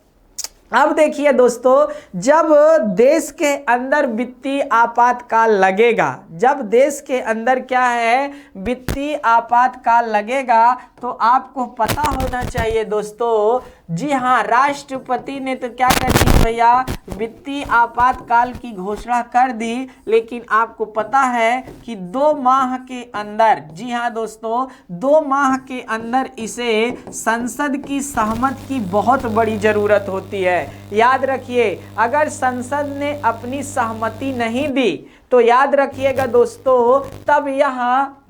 अब देखिए दोस्तों, जब देश के अंदर वित्तीय आपातकाल लगेगा, जब देश के अंदर क्या है वित्तीय आपातकाल लगेगा, तो आपको पता होना चाहिए दोस्तों, जी हाँ, राष्ट्रपति ने तो क्या कर दी भैया, वित्तीय आपातकाल की घोषणा कर दी। लेकिन आपको पता है कि 2 माह के अंदर, जी हाँ दोस्तों, 2 माह के अंदर इसे संसद की सहमति की बहुत बड़ी जरूरत होती है। याद रखिए, अगर संसद ने अपनी सहमति नहीं दी तो याद रखिएगा दोस्तों, तब यह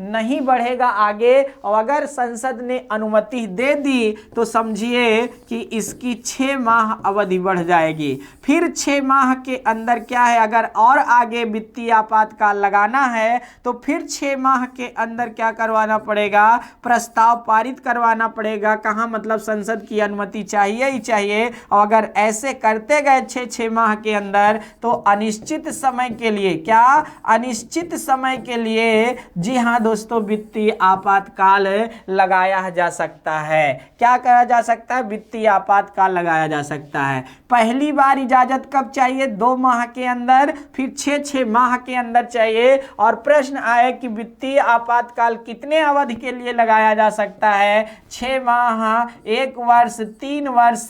नहीं बढ़ेगा आगे। और अगर संसद ने अनुमति दे दी तो समझिए कि इसकी 6 माह अवधि बढ़ जाएगी। फिर 6 माह के अंदर क्या है, अगर और आगे वित्तीय आपातकाल लगाना है तो फिर 6 माह के अंदर क्या करवाना पड़ेगा, प्रस्ताव पारित करवाना पड़ेगा। कहाँ, मतलब संसद की अनुमति चाहिए ही चाहिए। और अगर ऐसे करते गए 6 माह के अंदर, तो अनिश्चित समय के लिए, क्या अनिश्चित समय के लिए, जी हाँ दोस्तों, वित्तीय आपातकाल लगाया जा सकता है। क्या करा जा सकता है? वित्तीय आपातकाल लगाया जा सकता है। पहली बार इजाजत कब चाहिए? 2 माह के अंदर, फिर 6 माह के अंदर चाहिए। और प्रश्न आए कि वित्तीय आपातकाल कितने अवधि के लिए लगाया जा सकता है? 6 माह, 1 वर्ष, 3 वर्ष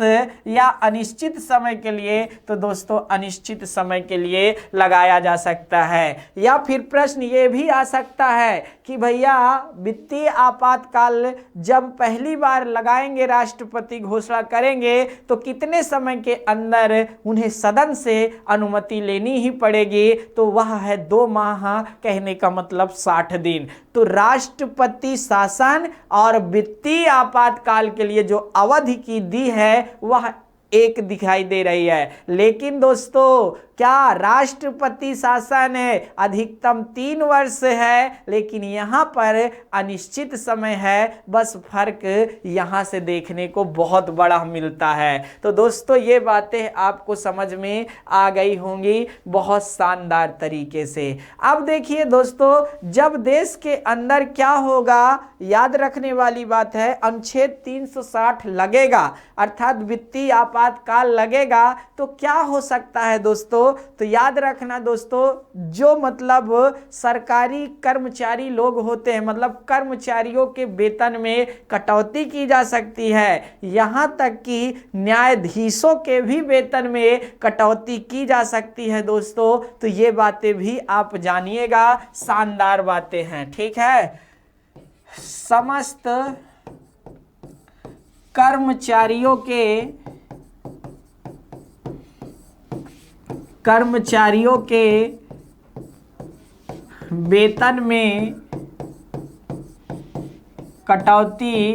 या अनिश्चित समय के लिए? तो दोस्तों अनिश्चित समय के लिए लगाया जा सकता है। या फिर प्रश्न ये भी आ सकता है कि भैया वित्तीय आपातकाल जब पहली बार लगाएंगे, राष्ट्रपति घोषणा करेंगे, तो कितने समय के अंदर उन्हें सदन से अनुमति लेनी ही पड़ेगी, तो वह है 2 माह, कहने का मतलब 60 दिन। तो राष्ट्रपति शासन और वित्तीय आपातकाल के लिए जो अवधि की दी है वह 1 दिखाई दे रही है। लेकिन दोस्तों क्या राष्ट्रपति शासन अधिकतम 3 वर्ष है, लेकिन यहाँ पर अनिश्चित समय है, बस फर्क यहाँ से देखने को बहुत बड़ा मिलता है। तो दोस्तों ये बातें आपको समझ में आ गई होंगी बहुत शानदार तरीके से। अब देखिए दोस्तों, जब देश के अंदर क्या होगा, याद रखने वाली बात है, अनुच्छेद 360 लगेगा, अर्थात वित्तीय आपातकाल लगेगा, तो क्या हो सकता है दोस्तों, तो याद रखना दोस्तों, जो मतलब सरकारी कर्मचारी लोग होते हैं, मतलब कर्मचारियों के वेतन में कटौती की जा सकती है, यहां तक कि न्यायाधीशों के भी वेतन में कटौती की जा सकती है दोस्तों। तो ये बातें भी आप जानिएगा, शानदार बातें हैं, ठीक है। समस्त कर्मचारियों के वेतन में कटौती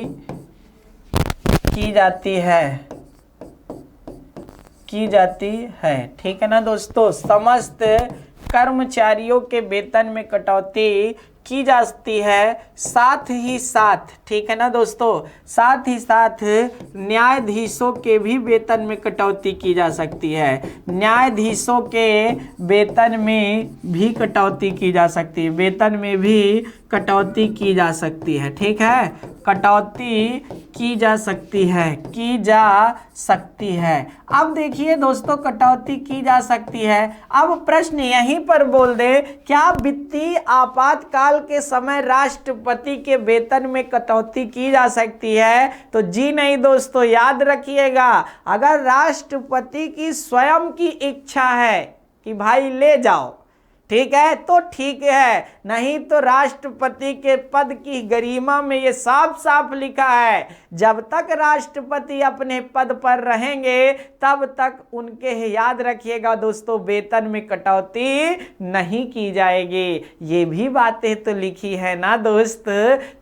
की जाती है, ठीक है ना दोस्तों। समस्त कर्मचारियों के वेतन में कटौती की जाती है, साथ ही साथ, ठीक है ना दोस्तों, साथ ही साथ न्यायाधीशों के भी वेतन में कटौती की जा सकती है। न्यायाधीशों के वेतन में भी कटौती की जा सकती है, वेतन में भी कटौती की जा सकती है, ठीक है, कटौती की जा सकती है। अब देखिए दोस्तों, कटौती की जा सकती है। अब प्रश्न यहीं पर बोल दे, क्या वित्तीय आपातकाल के समय राष्ट्रपति के वेतन में कटौती की जा सकती है? तो जी नहीं दोस्तों, याद रखिएगा, अगर राष्ट्रपति की स्वयं की इच्छा है कि भाई ले जाओ, ठीक है, तो ठीक है, नहीं तो राष्ट्रपति के पद की गरिमा में ये साफ साफ लिखा है, जब तक राष्ट्रपति अपने पद पर रहेंगे तब तक उनके, याद रखिएगा दोस्तों, वेतन में कटौती नहीं की जाएगी। ये भी बातें तो लिखी है ना दोस्त,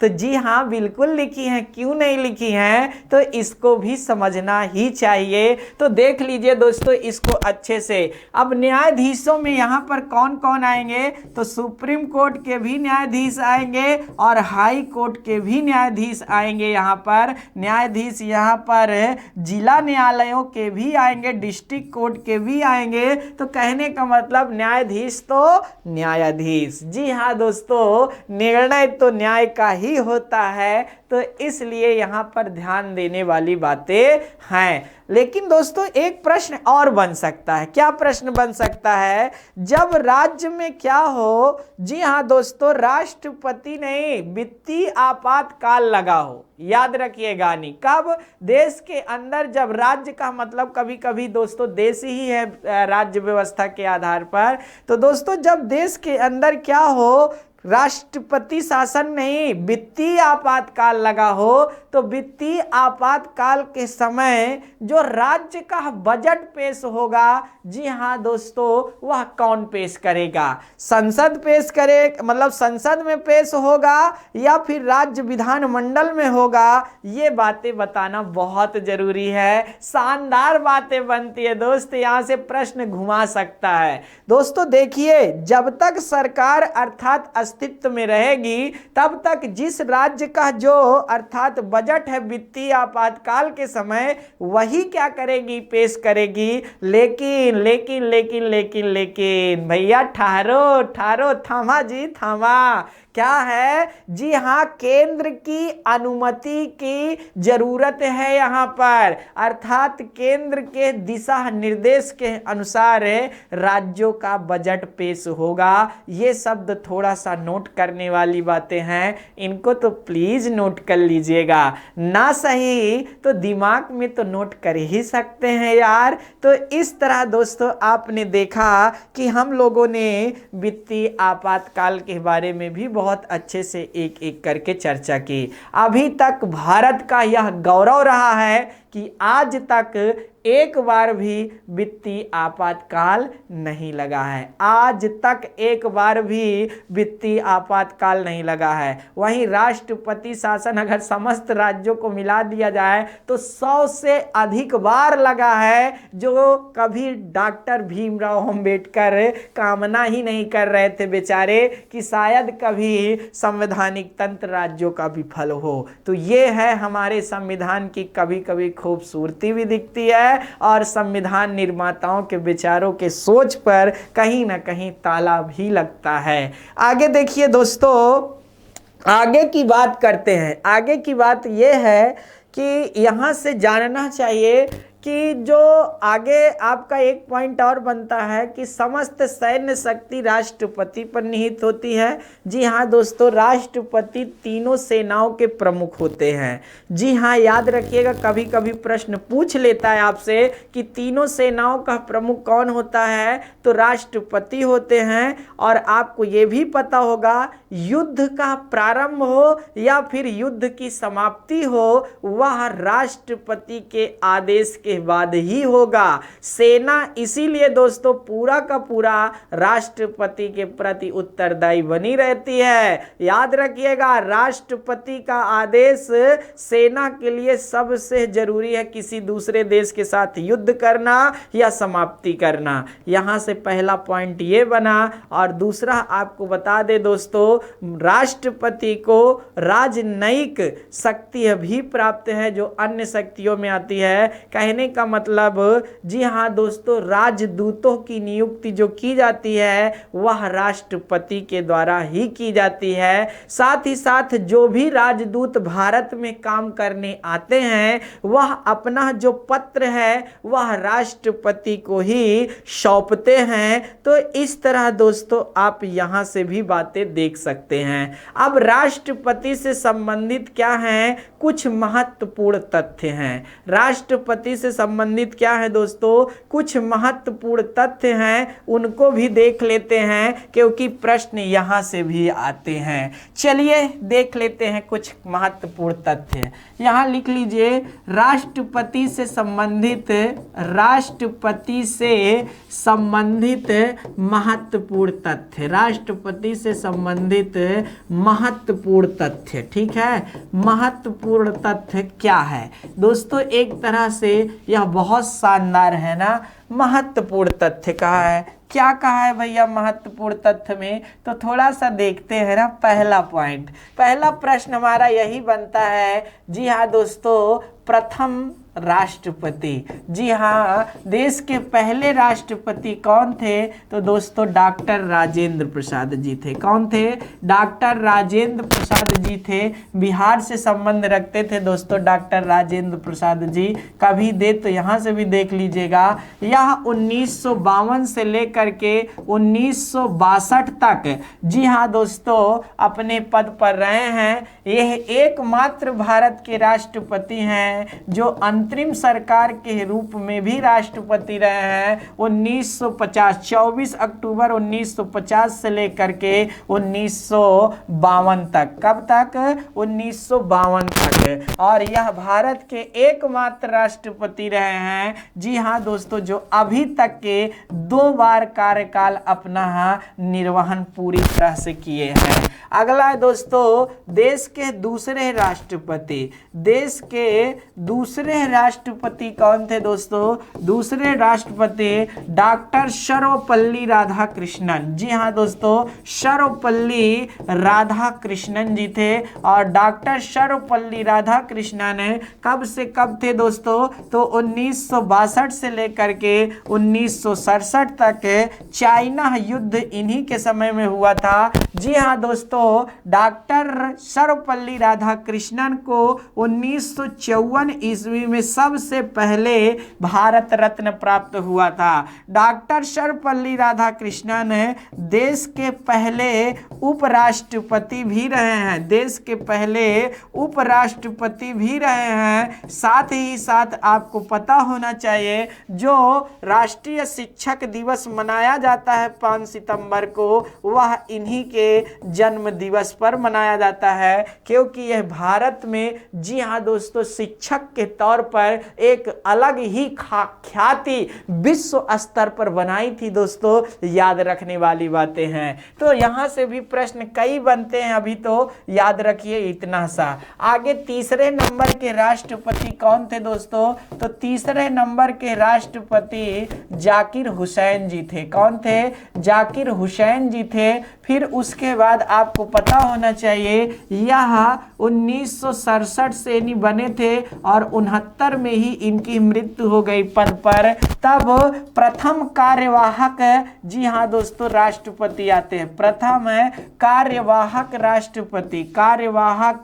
तो जी हाँ बिल्कुल लिखी हैं, क्यों नहीं लिखी हैं, तो इसको भी समझना ही चाहिए। तो देख लीजिए दोस्तों इसको अच्छे से। अब न्यायाधीशों में यहाँ पर कौन कौन आएंगे, तो सुप्रीम कोर्ट के भी न्यायाधीश आएंगे और हाई कोर्ट के भी न्यायाधीश आएंगे। यहाँ पर न्यायाधीश, यहाँ पर जिला न्यायालयों के भी आएंगे, डिस्ट्रिक्ट कोर्ट के भी आएंगे। तो कहने का मतलब न्यायाधीश तो न्यायाधीश, जी हाँ दोस्तों, निर्णय तो न्याय का ही होता है, तो इसलिए यहाँ पर ध्यान देने वाली बातें हैं। लेकिन दोस्तों एक प्रश्न और बन सकता है, क्या प्रश्न बन सकता है, जब राज्य में क्या हो, जी हाँ दोस्तों, राष्ट्रपति नहीं, वित्तीय आपातकाल लगा हो, याद रखिएगा, नहीं कब, देश के अंदर, जब राज्य का मतलब कभी कभी दोस्तों देश ही है राज्य व्यवस्था के आधार पर, तो दोस्तों जब देश के अंदर क्या हो, राष्ट्रपति शासन नहीं, वित्तीय आपातकाल लगा हो, तो वित्तीय आपातकाल के समय जो राज्य का बजट पेश होगा, जी हाँ दोस्तों, वह कौन पेश करेगा, संसद पेश करे, मतलब संसद में पेश होगा या फिर राज्य विधानमंडल में होगा, ये बातें बताना बहुत जरूरी है। शानदार बातें बनती है दोस्त, यहाँ से प्रश्न घुमा सकता है। दोस्तों देखिए, जब तक सरकार अर्थात अस्तित्व में रहेगी तब तक जिस राज्य का जो अर्थात बजट है वित्तीय आपातकाल के समय, वही क्या करेगी, पेश करेगी। लेकिन लेकिन लेकिन लेकिन लेकिन भैया ठहरो ठहरो, थामा जी थामा, क्या है, जी हाँ, केंद्र की अनुमति की जरूरत है यहाँ पर, अर्थात केंद्र के दिशा निर्देश के अनुसार राज्यों का बजट पेश होगा। ये शब्द थोड़ा सा नोट करने वाली बातें हैं, इनको तो प्लीज नोट कर लीजिएगा। ना सही तो दिमाग में तो नोट कर ही सकते हैं यार। तो इस तरह दोस्तों आपने देखा कि हम लोगों ने वित्तीय आपातकाल के बारे में भी बहुत अच्छे से एक एक करके चर्चा की। अभी तक भारत का यह गौरव रहा है कि आज तक एक बार भी वित्तीय आपातकाल नहीं लगा है। आज तक एक बार भी वित्तीय आपातकाल नहीं लगा है। वहीं राष्ट्रपति शासन अगर समस्त राज्यों को मिला दिया जाए तो 100 से अधिक बार लगा है, जो कभी डॉक्टर भीमराव अंबेडकर कामना ही नहीं कर रहे थे बेचारे कि शायद कभी संवैधानिक तंत्र राज्यों का विफल हो। तो ये है हमारे संविधान की कभी कभी खूबसूरती भी दिखती है और संविधान निर्माताओं के विचारों के सोच पर कहीं ना कहीं ताला भी लगता है। आगे देखिए दोस्तों, आगे की बात करते हैं। आगे की बात यह है कि यहाँ से जानना चाहिए कि जो आगे आपका एक पॉइंट और बनता है कि समस्त सैन्य शक्ति राष्ट्रपति पर निहित होती है। जी हाँ दोस्तों, राष्ट्रपति तीनों सेनाओं के प्रमुख होते हैं। जी हाँ, याद रखिएगा, कभी कभी प्रश्न पूछ लेता है आपसे कि तीनों सेनाओं का प्रमुख कौन होता है, तो राष्ट्रपति होते हैं। और आपको ये भी पता होगा, युद्ध का प्रारंभ हो या फिर युद्ध की समाप्ति हो, वह राष्ट्रपति के आदेश के बाद ही होगा। सेना इसीलिए दोस्तों पूरा का पूरा राष्ट्रपति के प्रति उत्तरदायी बनी रहती है। याद रखिएगा, राष्ट्रपति का आदेश सेना के लिए सबसे जरूरी है, किसी दूसरे देश के साथ युद्ध करना या समाप्ति करना। यहां से पहला पॉइंट ये बना। और दूसरा आपको बता दे दोस्तों, राष्ट्रपति को राजनयिक शक्ति भी प्राप्त है, जो अन्य शक्तियों में आती है। कहने का मतलब, जी हाँ दोस्तों, राजदूतों की नियुक्ति जो की जाती है वह राष्ट्रपति के द्वारा ही की जाती है। साथ ही साथ जो भी राजदूत भारत में काम करने आते हैं, वह अपना जो पत्र है वह राष्ट्रपति को ही सौंपते हैं। तो इस तरह दोस्तों आप यहां से भी बातें देख सकते हैं। अब राष्ट्रपति से संबंधित क्या हैं, कुछ महत्वपूर्ण तथ्य हैं। राष्ट्रपति से संबंधित क्या है दोस्तों, कुछ महत्वपूर्ण तथ्य हैं, उनको भी देख लेते हैं क्योंकि प्रश्न यहां से भी आते हैं। चलिए देख लेते हैं कुछ महत्वपूर्ण तथ्य। यहां लिख लीजिए, राष्ट्रपति से संबंधित महत्वपूर्ण तथ्य। राष्ट्रपति से संबंधित महत्वपूर्ण तथ्य, ठीक है। महत्वपूर्ण तथ्य क्या है दोस्तों, एक तरह से यह बहुत शानदार है ना। महत्वपूर्ण तथ्य कहा है, क्या कहा है भैया महत्वपूर्ण तथ्य में, तो थोड़ा सा देखते हैं ना। पहला पॉइंट, पहला प्रश्न हमारा यही बनता है। जी हाँ दोस्तों, प्रथम राष्ट्रपति। जी हाँ, देश के पहले राष्ट्रपति कौन थे, तो दोस्तों डॉक्टर राजेंद्र प्रसाद जी थे। कौन थे, डॉक्टर राजेंद्र प्रसाद जी थे। बिहार से संबंध रखते थे दोस्तों डॉक्टर राजेंद्र प्रसाद जी। कभी दे तो यहाँ से भी देख लीजिएगा। यह 1952 से लेकर के 1962 तक, जी हाँ दोस्तों, अपने पद पर रहे हैं। यह एकमात्र भारत के राष्ट्रपति हैं जो अंतरिम सरकार के रूप में भी राष्ट्रपति रहे हैं। 1950, 24 अक्टूबर 1950 से लेकर के 1952 तक। कब तक, 1952 तक। और यह भारत के एकमात्र राष्ट्रपति रहे हैं, जी हाँ दोस्तों, जो अभी तक के 2 बार कार्यकाल अपना निर्वहन पूरी तरह से किए हैं। अगला है दोस्तों, देश के दूसरे राष्ट्रपति। देश के दूसरे राष्ट्रपति कौन थे दोस्तों, दूसरे राष्ट्रपति डॉक्टर सर्वपल्ली राधाकृष्णन। जी हाँ दोस्तों, सर्वपल्ली राधाकृष्णन जी थे। और डॉक्टर सर्वपल्ली राधाकृष्णन कब से कब थे दोस्तों, तो 1962 से लेकर के 1967 तक चाइना युद्ध इन्हीं के समय में हुआ था। जी हाँ दोस्तों, डॉक्टर सर्वपल्ली राधाकृष्णन को 1954 ईस्वी में सबसे पहले भारत रत्न प्राप्त हुआ था। डॉक्टर सर्वपल्ली राधाकृष्णन देश के पहले उपराष्ट्रपति भी रहे हैं, देश के पहले उपराष्ट्रपति भी रहे हैं। साथ ही साथ आपको पता होना चाहिए जो राष्ट्रीय शिक्षक दिवस मनाया जाता है 5 सितंबर को, वह इन्हीं के जन्म दिवस पर मनाया जाता है, क्योंकि यह भारत में, जी हाँ दोस्तों, शिक्षक के तौर पर एक अलग ही ख्याति विश्व स्तर पर बनाई थी दोस्तों। याद रखने वाली बातें हैं। तो यहां से भी प्रश्न कई बनते हैं, अभी तो याद रखिए इतना सा। आगे तीसरे नंबर के राष्ट्रपति कौन थे दोस्तों? तो तीसरे नंबर के राष्ट्रपति जाकिर हुसैन जी थे। कौन थे? जाकिर हुसैन जी थे। फिर उसके बाद आपको पता होना चाहिए यह 1967 से नहीं बने थे और 69 में ही इनकी मृत्यु हो गई पद पर। तब प्रथम कार्यवाहक, जी हाँ दोस्तों, राष्ट्रपति आते हैं। प्रथम कार्यवाहक राष्ट्रपति, कार्यवाहक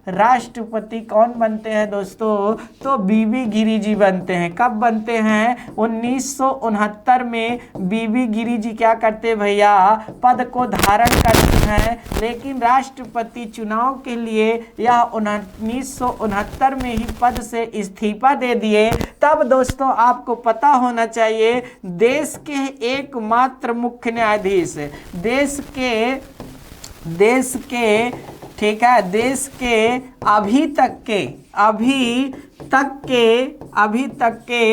राष्ट्रपति कौन बनते हैं दोस्तों? तो बीबी गिरी जी बनते हैं। कब बनते हैं? 1969 में बीबी गिरी जी क्या करते भैया? पद को धारण करते हैं। लेकिन राष्ट्रपति चुनाव के लिए यह 1969 में ही पद से इस्तीफा दे दिए। तब दोस्तों आपको पता होना चाहिए देश के एकमात्र मुख्य न्यायाधीश, देश के ठीक है, देश के अभी तक के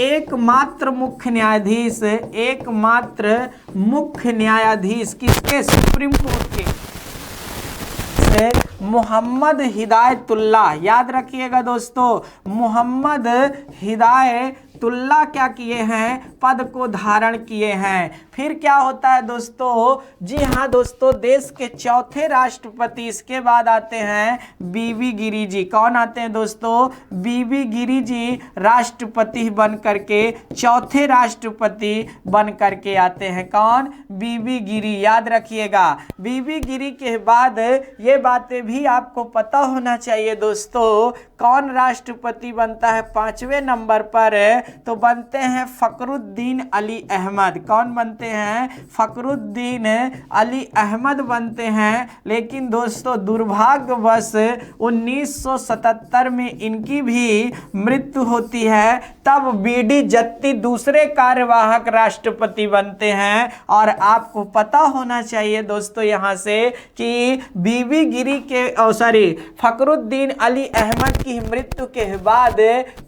एकमात्र मुख्य न्यायाधीश किसके? सुप्रीम कोर्ट के, मोहम्मद हिदायतुल्लाह। याद रखिएगा दोस्तों, मोहम्मद हिदायतुल्लाह क्या किए हैं? पद को धारण किए हैं। फिर क्या होता है दोस्तों? जी हाँ दोस्तों, देश के चौथे राष्ट्रपति इसके बाद आते हैं बीबी गिरी जी। कौन आते हैं दोस्तों? बीबी गिरी जी राष्ट्रपति बन करके, चौथे राष्ट्रपति बन करके आते हैं। कौन? बीबी गिरी। याद रखिएगा। बीबी गिरी के बाद ये बातें भी आपको पता होना चाहिए दोस्तों, कौन राष्ट्रपति बनता है 5वें नंबर पर? तो बनते हैं फखरुद्दीन अली अहमद। कौन बनते हैं? फखरुद्दीन अली अहमद बनते हैं। लेकिन दोस्तों दुर्भाग्यवश 1977 में इनकी भी मृत्यु होती है। तब बीडी जत्ती दूसरे कार्यवाहक राष्ट्रपति बनते हैं। और आपको पता होना चाहिए दोस्तों यहां से कि बीबी गिरी के फखरुद्दीन अली अहमद की मृत्यु के बाद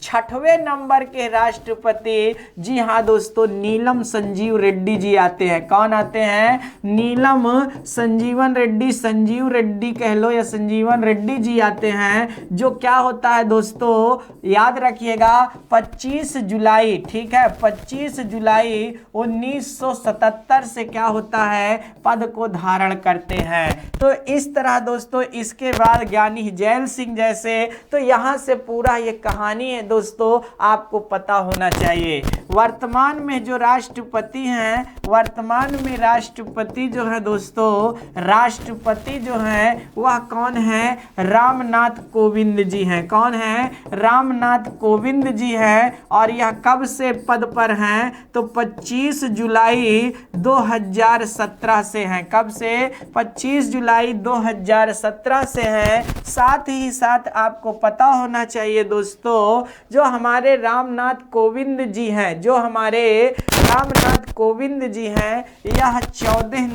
6वें नंबर के राष्ट्रपति, जी हाँ दोस्तों, नीलम संजीव रेड्डी जी आते हैं। कौन आते हैं? नीलम संजीवन रेड्डी, संजीव रेड्डी कह लो या संजीवन रेड्डी जी आते हैं। जो क्या होता है दोस्तों, याद रखिएगा, 25 जुलाई, ठीक है, 25 जुलाई 1977 से क्या होता है? पद को धारण करते हैं। तो इस तरह दोस्तों इसके बाद ज्ञानी जैल सिंह जैसे, तो यहां से पूरा ये कहानी है दोस्तों, आपको पता होना चाहिए। वर्तमान में जो राष्ट्रपति हैं, वर्तमान में राष्ट्रपति जो है दोस्तों, राष्ट्रपति जो है वह कौन है? रामनाथ कोविंद जी हैं। कौन है? रामनाथ कोविंद जी हैं। और यह कब से पद पर हैं? तो 25 जुलाई 2017 से हैं। कब से? 25 जुलाई 2017 से है। साथ ही साथ आपको पता होना चाहिए दोस्तों, जो हमारे रामनाथ कोविंद जी हैं, जो हमारे रामनाथ कोविंद जी हैं, यह 14वें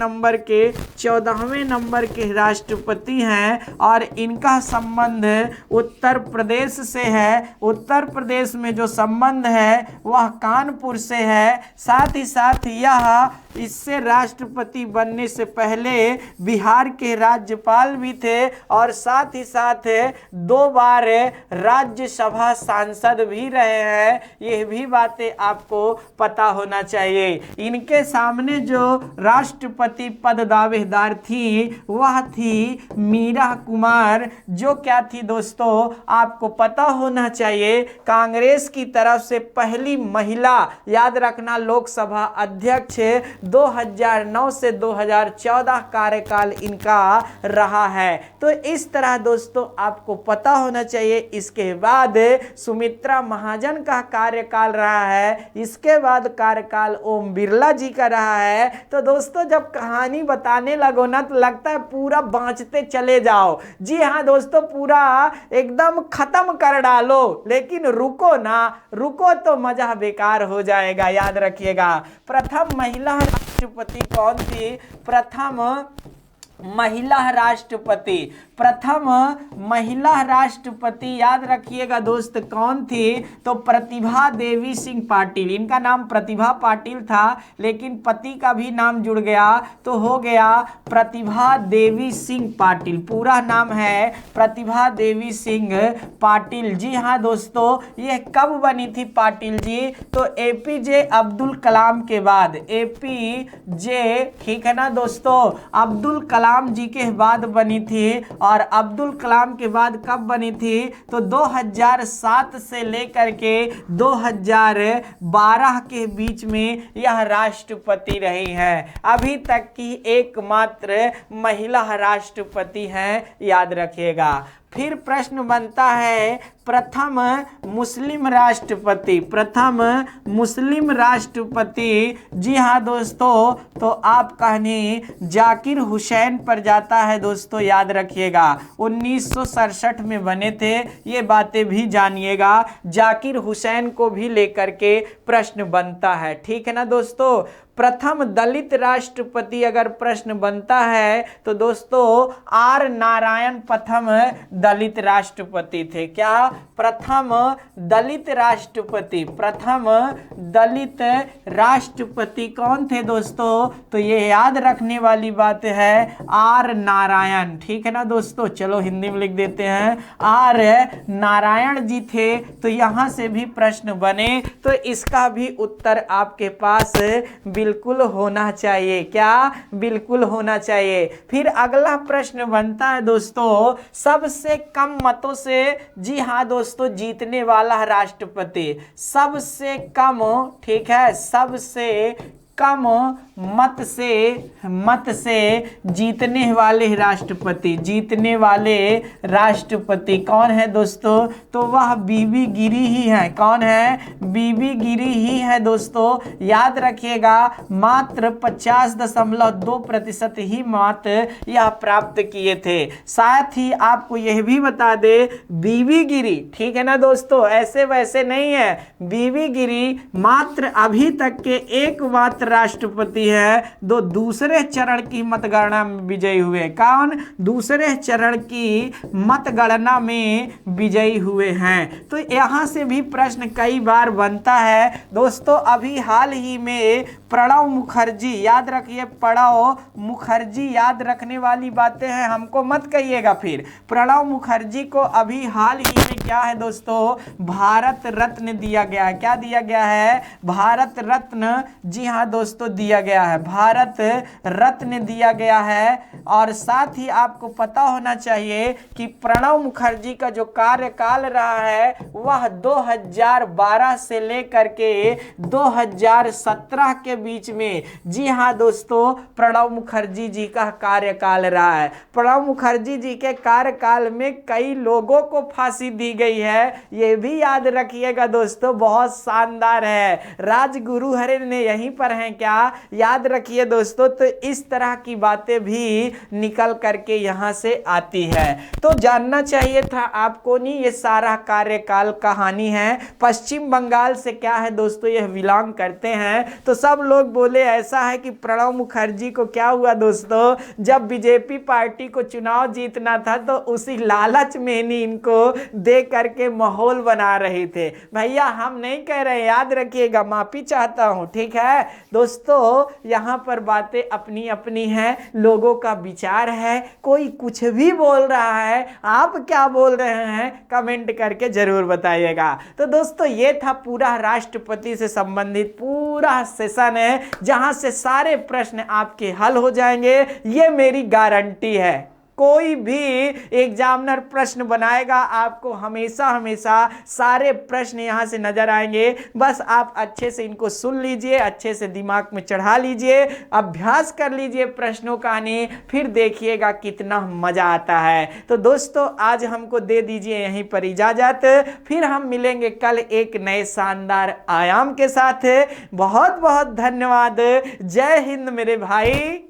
नंबर के राष्ट्रपति हैं। और इनका संबंध उत्तर प्रदेश से है। उत्तर प्रदेश में जो संबंध है वह कानपुर से है। साथ ही साथ यह इससे राष्ट्रपति बनने से पहले बिहार के राज्यपाल भी थे और साथ ही साथ 2 बार राज्यसभा सांसद भी रहे हैं। ये भी बातें आपको पता होना चाहिए। इनके सामने जो राष्ट्रपति पद दावेदार थी वह थी मीरा कुमार, जो क्या थी दोस्तों आपको पता होना चाहिए कांग्रेस की तरफ से पहली महिला, याद रखना, लोकसभा अध्यक्ष 2009 से 2014 कार्यकाल इनका रहा है। तो इस तरह दोस्तों आपको पता होना चाहिए। इसके बाद सुमित्रा महाजन का कार्यकाल रहा है, इसके बाद कार्यकाल ओम बिरला जी का रहा है। तो दोस्तों जब कहानी बताने लगो ना तो लगता है पूरा बांचते चले जाओ। जी हाँ दोस्तों, पूरा एकदम खत्म कर डालो, लेकिन रुको ना, रुको तो मजा बेकार हो जाएगा। याद रखिएगा प्रथम महिला राष्ट्रपति कौन थी? प्रथम महिला राष्ट्रपति याद रखिएगा दोस्त कौन थी? तो प्रतिभा देवी सिंह पाटिल। इनका नाम प्रतिभा पाटिल था, लेकिन पति का भी नाम जुड़ गया तो हो गया प्रतिभा देवी सिंह पाटिल। पूरा नाम है प्रतिभा देवी सिंह पाटिल। जी हाँ दोस्तों, ये कब बनी थी पाटिल जी? तो एपीजे अब्दुल कलाम के बाद, एपीजे, ठीक है ना दोस्तों, अब्दुल कलाम जी के बाद बनी थी। और अब्दुल कलाम के बाद कब बनी थी? तो 2007 से लेकर के 2012 के बीच में यह राष्ट्रपति रही हैं। अभी तक की एकमात्र महिला राष्ट्रपति हैं, याद रखिएगा। फिर प्रश्न बनता है प्रथम मुस्लिम राष्ट्रपति, प्रथम मुस्लिम राष्ट्रपति। जी हाँ दोस्तों, तो आप कहनी जाकिर हुसैन पर जाता है दोस्तों, याद रखिएगा 1967 में बने थे। ये बातें भी जानिएगा, जाकिर हुसैन को भी लेकर के प्रश्न बनता है, ठीक है ना दोस्तों। प्रथम दलित राष्ट्रपति अगर प्रश्न बनता है तो दोस्तों आर नारायण प्रथम दलित राष्ट्रपति थे। क्या? प्रथम दलित राष्ट्रपति, प्रथम दलित राष्ट्रपति कौन थे दोस्तों? तो ये याद रखने वाली बात है आर नारायण, ठीक है ना दोस्तों। चलो हिंदी में लिख देते हैं, आर नारायण जी थे। तो यहां से भी प्रश्न बने तो इसका भी उत्तर आपके पास बिल्कुल होना चाहिए। क्या? बिल्कुल होना चाहिए। फिर अगला प्रश्न बनता है दोस्तों सबसे कम मतों से, जी हाँ दोस्तों, जीतने वाला राष्ट्रपति, सबसे कम, ठीक है, सबसे कम मत से जीतने वाले राष्ट्रपति, जीतने वाले राष्ट्रपति कौन है दोस्तों? तो वह बीबी गिरी ही है। कौन है? बीबी गिरी ही है दोस्तों। याद रखिएगा मात्र 50.2% ही मत यह प्राप्त किए थे। साथ ही आपको यह भी बता दे बीबी गिरी, ठीक है ना दोस्तों, ऐसे वैसे नहीं है, बीबी गिरी मात्र अभी तक के एकमात्र राष्ट्रपति है जो दूसरे चरण की मतगणना में विजयी हुए। कौन? दूसरे चरण की मतगणना में विजयी हुए हैं। तो यहां से भी प्रश्न कई बार बनता है दोस्तों। अभी हाल ही में प्रणब मुखर्जी, याद रखिए प्रणब मुखर्जी, याद रखने वाली बातें हैं, हमको मत कहिएगा फिर। प्रणब मुखर्जी को अभी हाल ही में क्या है दोस्तों? भारत रत्न दिया गया है। क्या दिया गया है? भारत रत्न, जी हाँ दोस्तों, दिया गया है, भारत रत्न दिया गया है। और साथ ही आपको पता होना चाहिए कि प्रणब मुखर्जी का जो कार्यकाल रहा है वह 2012 से लेकर के 2017 के बीच में, जी हाँ दोस्तों, प्रणब मुखर्जी जी का कार्यकाल रहा है। प्रणब मुखर्जी जी के कार्यकाल में कई लोगों को फांसी दी गई है, ये भी याद रखिएगा दोस्तों, बहुत शानदार है। राजगुरु हरे ने यहीं पर हैं, क्या? याद रखिए दोस्तों। तो इस तरह की बातें भी निकल करके यहां से आती है। तो जानना चाहिए था आपको, नहीं, ये सारा कार्यकाल कहानी है। पश्चिम बंगाल से क्या है दोस्तों, यह बिलोंग करते हैं। तो सब लोग बोले ऐसा है कि प्रणब मुखर्जी को क्या हुआ दोस्तों, जब बीजेपी पार्टी को चुनाव जीतना था तो उसी लालच में नहीं इनको दे करके माहौल बना रहे थे। भैया हम नहीं कह रहे, याद रखिएगा, माफी चाहता हूं, ठीक है दोस्तों। यहाँ पर बातें अपनी अपनी हैं, लोगों का विचार है, कोई कुछ भी बोल रहा है, आप क्या बोल रहे हैं कमेंट करके जरूर बताइएगा। तो दोस्तों ये था पूरा राष्ट्रपति से संबंधित पूरा सेशन है, जहां से सारे प्रश्न आपके हल हो जाएंगे, ये मेरी गारंटी है। कोई भी एग्जामिनर प्रश्न बनाएगा आपको हमेशा हमेशा सारे प्रश्न यहां से नजर आएंगे। बस आप अच्छे से इनको सुन लीजिए, अच्छे से दिमाग में चढ़ा लीजिए, अभ्यास कर लीजिए प्रश्नों का, फिर देखिएगा कितना मजा आता है। तो दोस्तों आज हमको दे दीजिए यहीं पर इजाजत, फिर हम मिलेंगे कल एक नए शानदार आयाम के साथ। बहुत बहुत धन्यवाद। जय हिंद मेरे भाई।